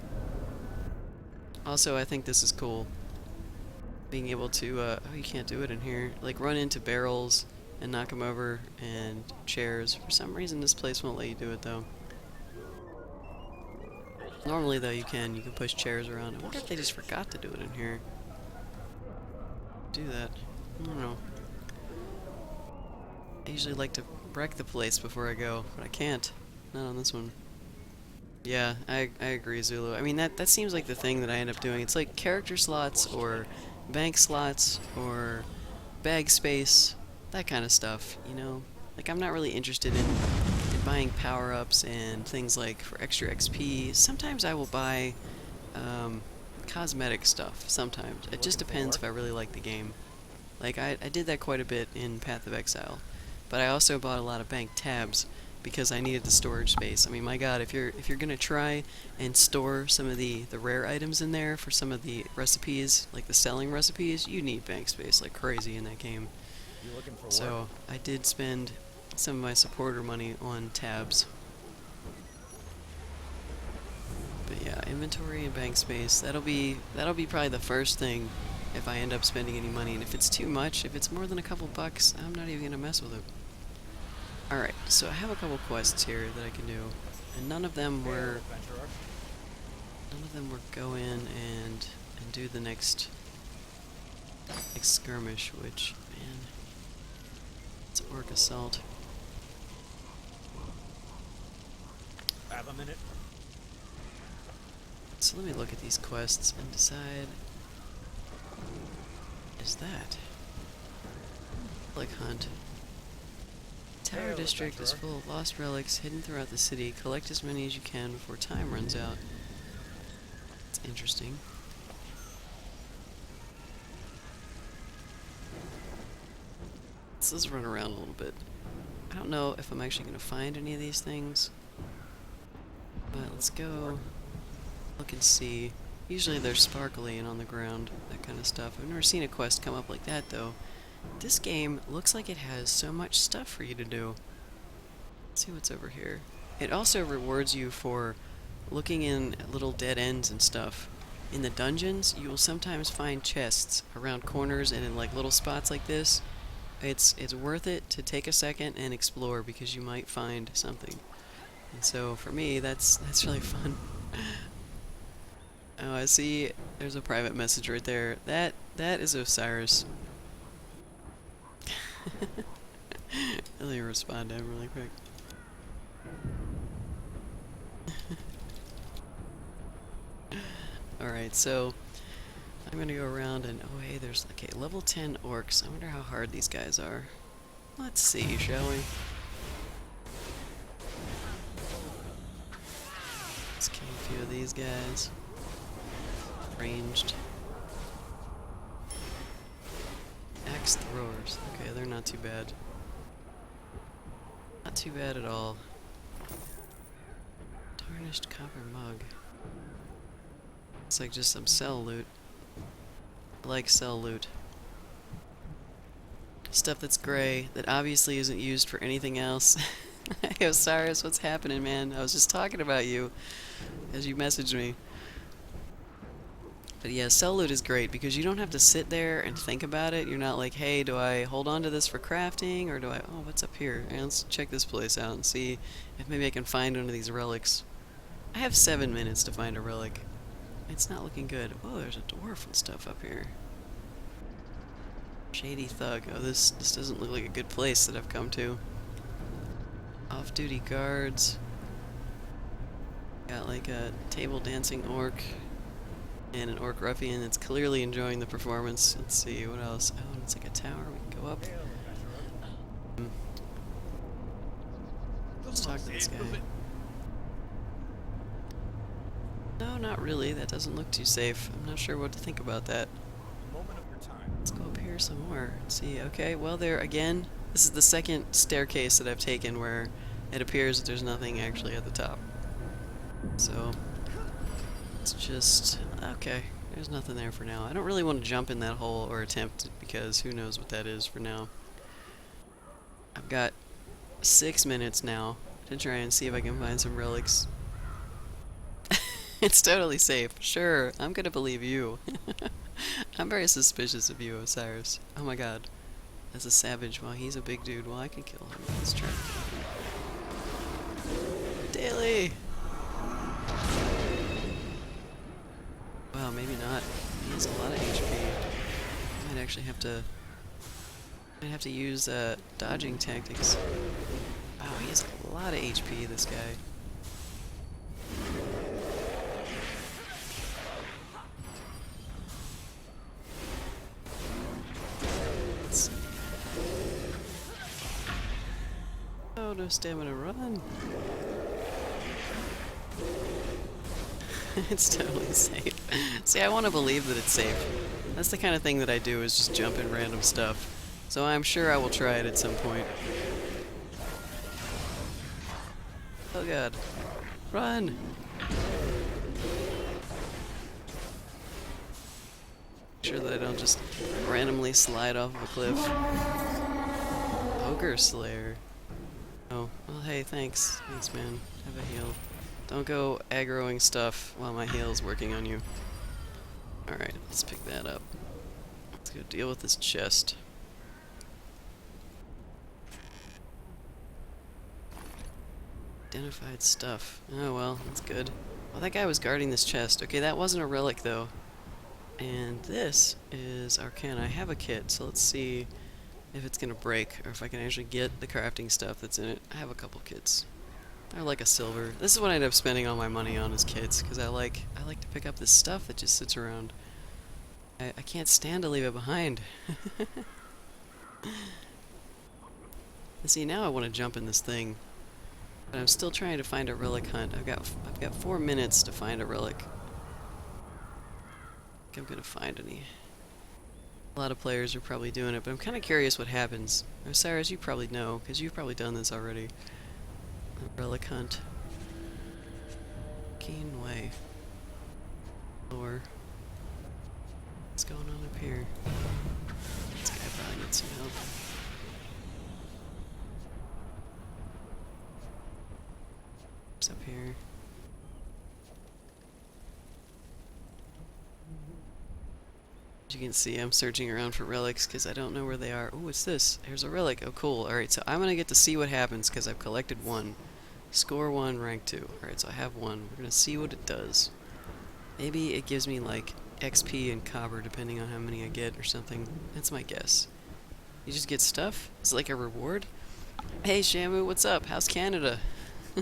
Also, I think this is cool. Being able to, oh, you can't do it in here. Like, run into barrels and knock them over, and chairs. For some reason, this place won't let you do it, though. Normally, though, you can push chairs around. I wonder if they just forgot to do it in here. Do that. I don't know. I usually like to wreck the place before I go, but I can't. Not on this one. Yeah, I agree, Zulu. I mean, that seems like the thing that I end up doing. It's like character slots, or bank slots, or bag space, that kind of stuff, you know? Like, I'm not really interested in buying power-ups and things like for extra XP. Sometimes I will buy cosmetic stuff, sometimes. It just depends if I really like the game. Like, I did that quite a bit in Path of Exile. But I also bought a lot of bank tabs because I needed the storage space. I mean, my god, if you're gonna try and store some of the rare items in there for some of the recipes, like the selling recipes, you need bank space like crazy in that game. So I did spend some of my supporter money on tabs. But yeah, inventory and bank space, that'll be probably the first thing if I end up spending any money. And if it's too much, if it's more than a couple bucks, I'm not even gonna mess with it. Alright, so I have a couple quests here that I can do, and none of them were go in and do the next skirmish, which, man, it's Orc Assault. Have a minute. So let me look at these quests and decide. What is that? Relic hunt. Tower District is full of lost relics hidden throughout the city. Collect as many as you can before time runs out. It's interesting. Let's run around a little bit. I don't know if I'm actually going to find any of these things. But let's go look and see. Usually they're sparkly and on the ground, that kind of stuff. I've never seen a quest come up like that, though. This game looks like it has so much stuff for you to do. Let's see what's over here. It also rewards you for looking in little dead ends and stuff. In the dungeons, you will sometimes find chests around corners and in like little spots like this. It's worth it to take a second and explore because you might find something. And so for me, that's really fun. Oh, I see. There's a private message right there. That is Osiris. Let me respond to him really quick. Alright, so I'm gonna go around and, oh hey, there's, okay, level 10 orcs. I wonder how hard these guys are. Let's see, shall we? Let's kill a few of these guys. Ranged. Axe throwers. Okay, they're not too bad. Not too bad at all. Tarnished copper mug. It's like just some cell loot. I like cell loot. Stuff that's gray, that obviously isn't used for anything else. Hey Osiris, what's happening, man? I was just talking about you as you messaged me. But yeah, cell loot is great because you don't have to sit there and think about it. You're not like, hey, do I hold on to this for crafting, or do I... Oh, what's up here? And let's check this place out and see if maybe I can find one of these relics. I have 7 minutes to find a relic. It's not looking good. Oh, there's a dwarf and stuff up here. Shady thug. Oh, this doesn't look like a good place that I've come to. Off-duty guards. Got like a table dancing orc and an orc ruffian that's clearly enjoying the performance. Let's see, what else? Oh, and it's like a tower. We can go up. Let's talk to this guy. No, not really. That doesn't look too safe. I'm not sure what to think about that. Let's go up here some more. Let's see. Okay, well, there again. This is the second staircase that I've taken where it appears that there's nothing actually at the top. So, it's just... okay, there's nothing there for now. I don't really want to jump in that hole or attempt it because who knows what that is for now. I've got 6 minutes now to try and see if I can find some relics. It's totally safe. Sure, I'm gonna believe you. I'm very suspicious of you, Osiris. Oh my god. That's a savage. Well, he's a big dude. Well, I can kill him. Let's try. Daily! Well, maybe not. He has a lot of HP. I might actually have to... use dodging tactics. Wow, he has a lot of HP, this guy. Oh, no stamina, run! It's totally safe. See, I want to believe that it's safe. That's the kind of thing that I do, is just jump in random stuff. So I'm sure I will try it at some point. Oh god. Run! Make sure that I don't just randomly slide off of a cliff. Ogre Slayer. Oh, well hey, thanks. Thanks, man. Have a heal. Don't go aggroing stuff while my heal's working on you. Alright, let's pick that up. Let's go deal with this chest. Identified stuff. Oh well, that's good. Well, that guy was guarding this chest. Okay, that wasn't a relic though. And this is Arcana. I have a kit, so let's see if it's gonna break, or if I can actually get the crafting stuff that's in it. I have a couple kits. They're like a silver. This is what I end up spending all my money on, is kits, because I like to pick up this stuff that just sits around. I can't stand to leave it behind. See, now I want to jump in this thing, but I'm still trying to find a relic hunt. I've got 4 minutes to find a relic. I think I'm gonna find any. A lot of players are probably doing it, but I'm kind of curious what happens. Osiris, you probably know, because you've probably done this already. A relic hunt. Keen way. Or what's going on up here? This guy probably needs some help. What's up here? As you can see, I'm searching around for relics because I don't know where they are. Oh, what's this? There's a relic. Oh, cool. Alright, so I'm going to get to see what happens because I've collected 1. Score 1, rank 2. Alright, so I have 1. We're going to see what it does. Maybe it gives me, like, XP and copper depending on how many I get or something. That's my guess. You just get stuff? Is it like a reward? Hey, Shamu, what's up? How's Canada? I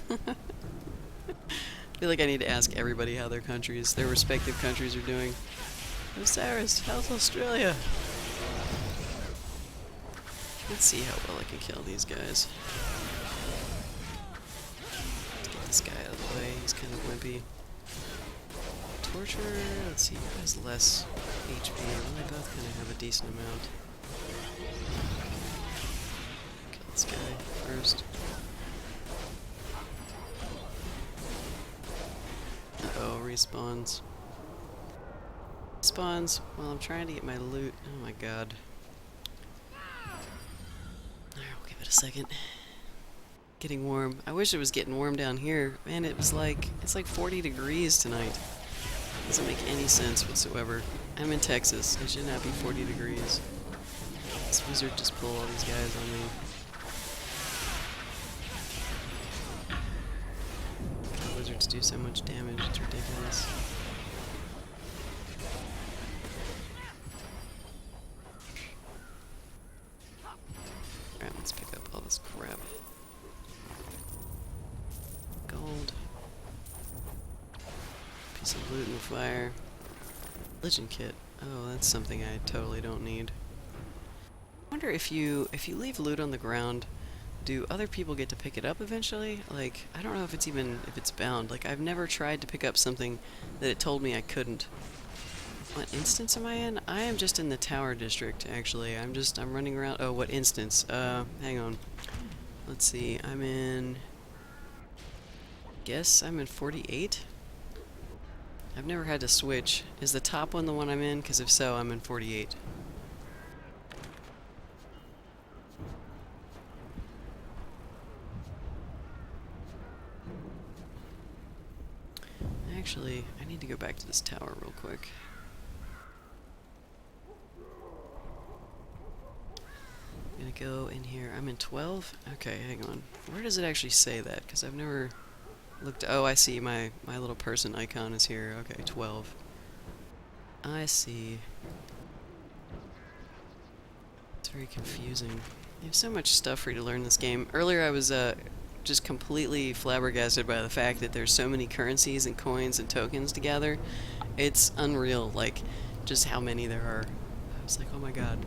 feel like I need to ask everybody how their respective countries are doing. Osiris, how's Australia? Let's see how well I can kill these guys. Let's get this guy out of the way, he's kind of wimpy. Torturer, let's see, who has less HP? Well, they both kind of have a decent amount. Kill this guy first. Uh-oh, respawns. Spawns while I'm trying to get my loot. Oh my god. Alright, we'll give it a second. Getting warm. I wish it was getting warm down here. Man, it's like 40 degrees tonight. Doesn't make any sense whatsoever. I'm in Texas. It should not be 40 degrees. This wizard just pulled all these guys on me. God, wizards do so much damage. It's ridiculous. Some loot and fire. Religion kit. Oh, that's something I totally don't need. I wonder if you leave loot on the ground, do other people get to pick it up eventually? Like, I don't know if it's bound. Like, I've never tried to pick up something that it told me I couldn't. What instance am I in? I am just in the tower district, actually. I'm running around. Oh, what instance? Hang on. Let's see. Guess I'm in 48? I've never had to switch. Is the top one the one I'm in? Because if so, I'm in 48. Actually, I need to go back to this tower real quick. I'm gonna go in here. I'm in 12? Okay, hang on. Where does it actually say that? Because I've never looked. Oh, I see. My little person icon is here. Okay, 12. I see. It's very confusing. You have so much stuff for you to learn in this game. Earlier I was just completely flabbergasted by the fact that there's so many currencies and coins and tokens to gather. It's unreal, like, just how many there are. I was like, oh my god.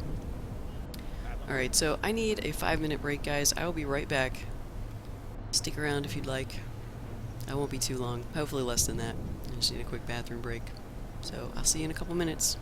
Alright, so I need a 5-minute break, guys. I will be right back. Stick around if you'd like. I won't be too long. Hopefully less than that. I just need a quick bathroom break. So, I'll see you in a couple minutes.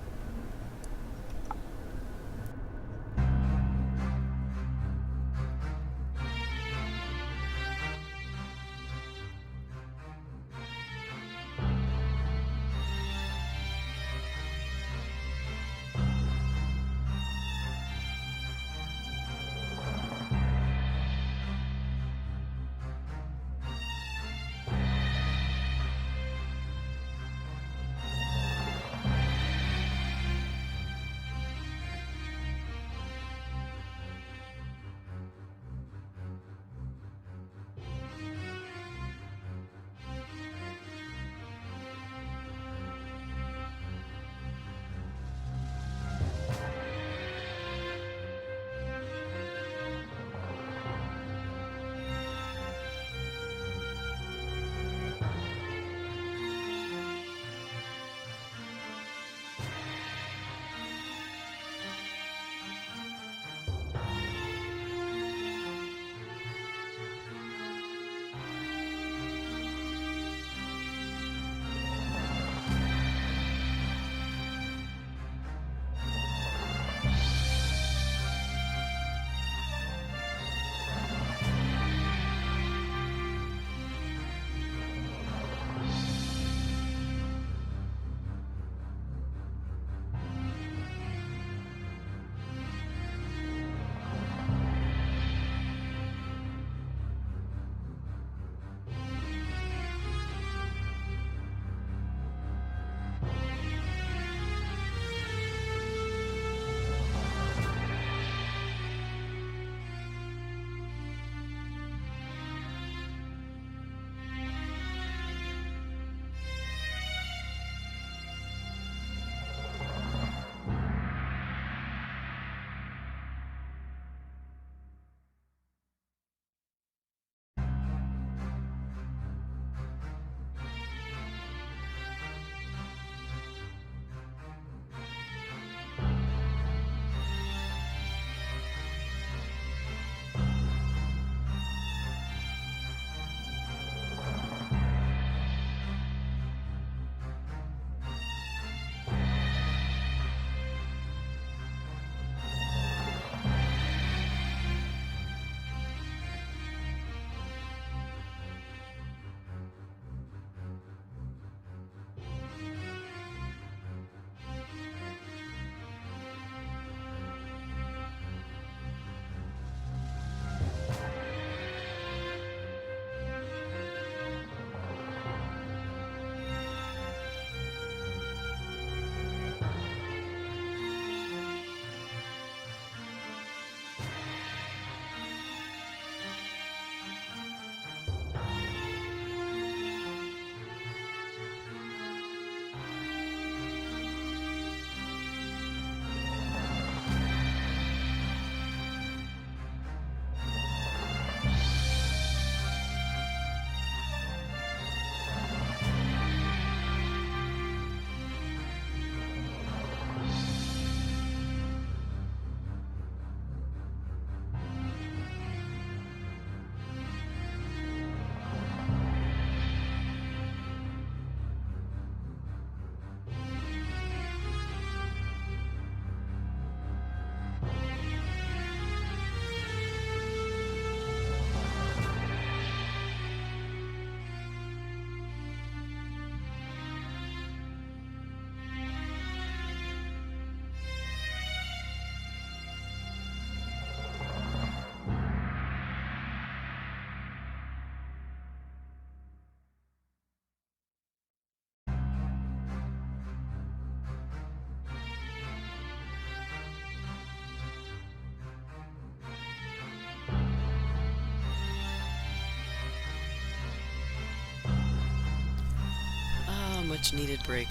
much needed break.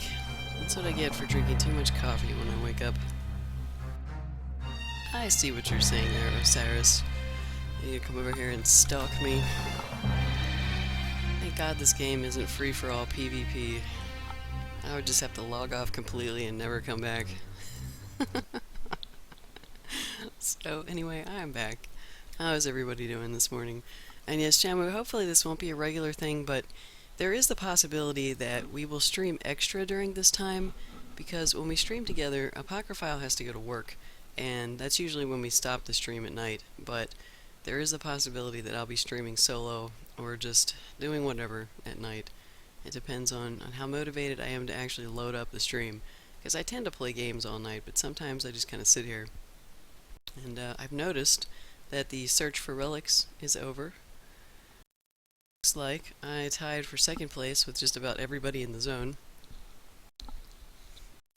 That's what I get for drinking too much coffee when I wake up. I see what you're saying there, Osiris. You come over here and stalk me. Thank God this game isn't free for all PvP. I would just have to log off completely and never come back. So anyway, I'm back. How is everybody doing this morning? And yes, Shamu, hopefully this won't be a regular thing, but there is the possibility that we will stream extra during this time, because when we stream together, Apocryphile has to go to work, and that's usually when we stop the stream at night, but there is a possibility that I'll be streaming solo, or just doing whatever at night. It depends on how motivated I am to actually load up the stream, because I tend to play games all night, but sometimes I just kind of sit here. And I've noticed that the search for relics is over. Looks like I tied for second place with just about everybody in the zone.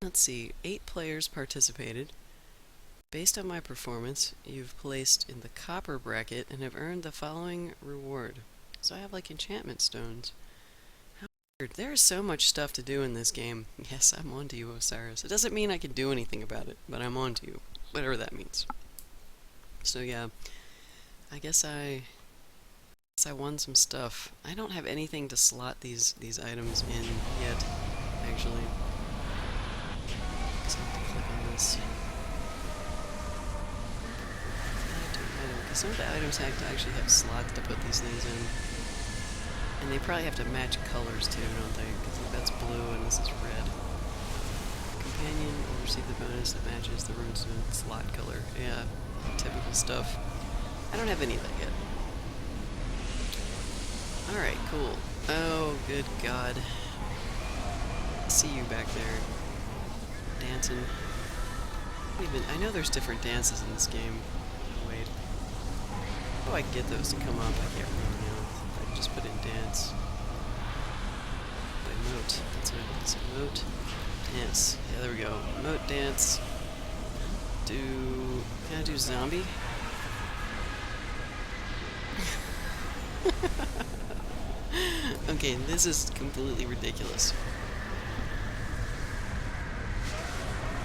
Let's see, 8 players participated. Based on my performance, you've placed in the copper bracket and have earned the following reward. So I have like enchantment stones. How weird. There is so much stuff to do in this game. Yes, I'm on to you, Osiris. It doesn't mean I can do anything about it, but I'm on to you. Whatever that means. So yeah, I guess I won some stuff. I don't have anything to slot these items in yet, actually. So I have to click on this. Because some of the items have to actually have slots to put these things in. And they probably have to match colors too, don't they? Because that's blue and this is red. Companion will receive the bonus that matches the runestone slot color. Yeah, typical stuff. I don't have any of that yet. Alright, cool. Oh, good God. I see you back there. Dancing. I know there's different dances in this game. Oh, wait. How do I get those to come up? I can't remember now. I can just put in dance. Emote. That's what it is. Emote. Dance. Yeah, there we go. Emote, dance. Can I do zombie? Okay, this is completely ridiculous.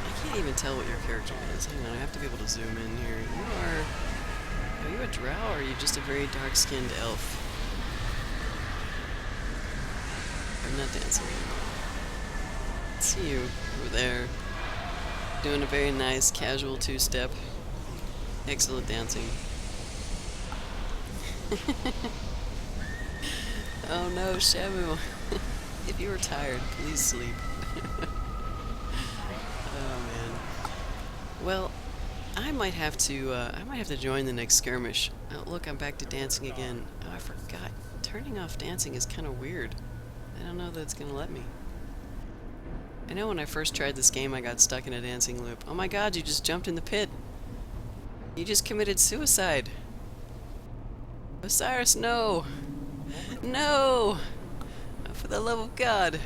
I can't even tell what your character is. Hang on, I have to be able to zoom in here. Are you a drow or are you just a very dark-skinned elf? I'm not dancing anymore. I see you over there. Doing a very nice casual two-step. Excellent dancing. Oh no, Shamu. If you were tired, please sleep. Oh man. Well, I might have to join the next skirmish. Oh, look, I'm back to dancing again. Oh, I forgot. Turning off dancing is kind of weird. I don't know that it's gonna let me. I know when I first tried this game, I got stuck in a dancing loop. Oh my God, you just jumped in the pit. You just committed suicide. Osiris, no! No! For the love of God!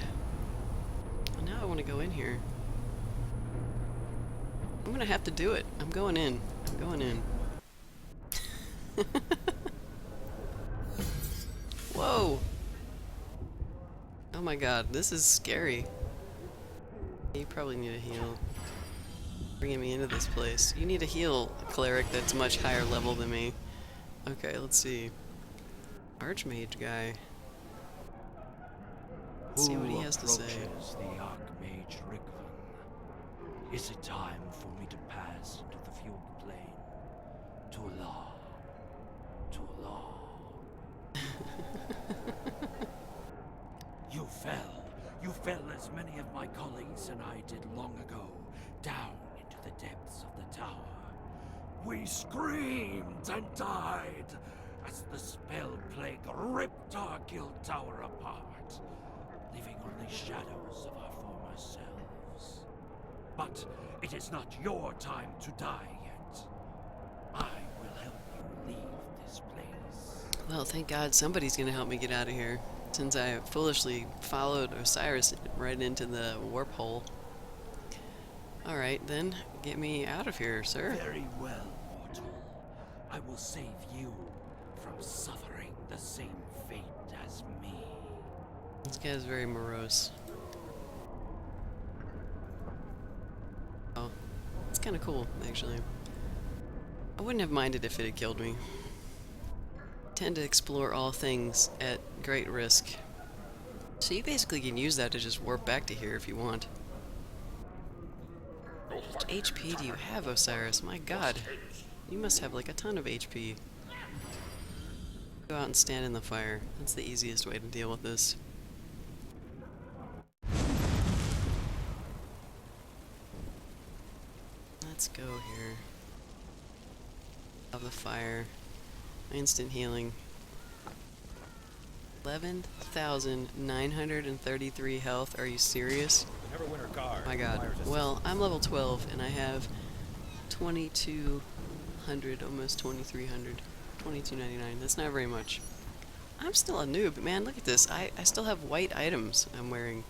Well, now I want to go in here. I'm gonna have to do it. I'm going in. I'm going in. Whoa! Oh my God, this is scary. You probably need a heal. Bringing me into this place. You need a heal, Cleric, that's much higher level than me. Okay, let's see. Archmage guy. Let's see what he has to say. The Archmage Rickman? Is it time for me to pass into the fuel plane? Too long. Too long. You fell. You fell as many of my colleagues and I did long ago, down into the depths of the tower. We screamed and died as the spell plague ripped our guild tower apart, leaving only shadows of our former selves. But it is not your time to die yet. I will help you leave this place. Well, thank God somebody's gonna help me get out of here, since I foolishly followed Osiris right into the warp hole. Alright then, get me out of here, sir. Very well, mortal. I will save you from suffering the same fate as me. This guy's very morose. kind of cool, actually. I wouldn't have minded if it had killed me. I tend to explore all things at great risk. So you basically can use that to just warp back to here if you want. How much HP do you have, Osiris? My god. You must have like a ton of HP. Go out and stand in the fire. That's the easiest way to deal with this. Let's go here. Of the fire. Instant healing. 11,933 health. Are you serious? The Neverwinter Guard. My god. requires Well, I'm level 12 and I have 2,200, almost 2,300. 22.99. That's not very much. I'm still a noob, man. Look at this. I still have white items I'm wearing.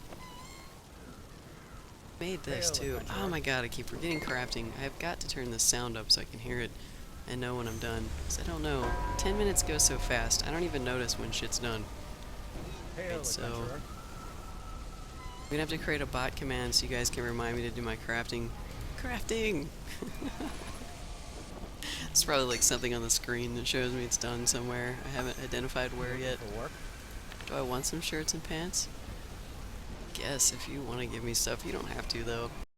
Made this too. Oh my god, I keep forgetting crafting. I've got to turn this sound up so I can hear it and know when I'm done. 'Cause I don't know. 10 minutes goes so fast. I don't even notice when shit's done. Right, so I'm gonna have to create a bot command so you guys can remind me to do my crafting. Crafting! It's probably like something on the screen that shows me it's done somewhere. I haven't identified where yet. Do I want some shirts and pants? Guess if you want to give me stuff, you don't have to though.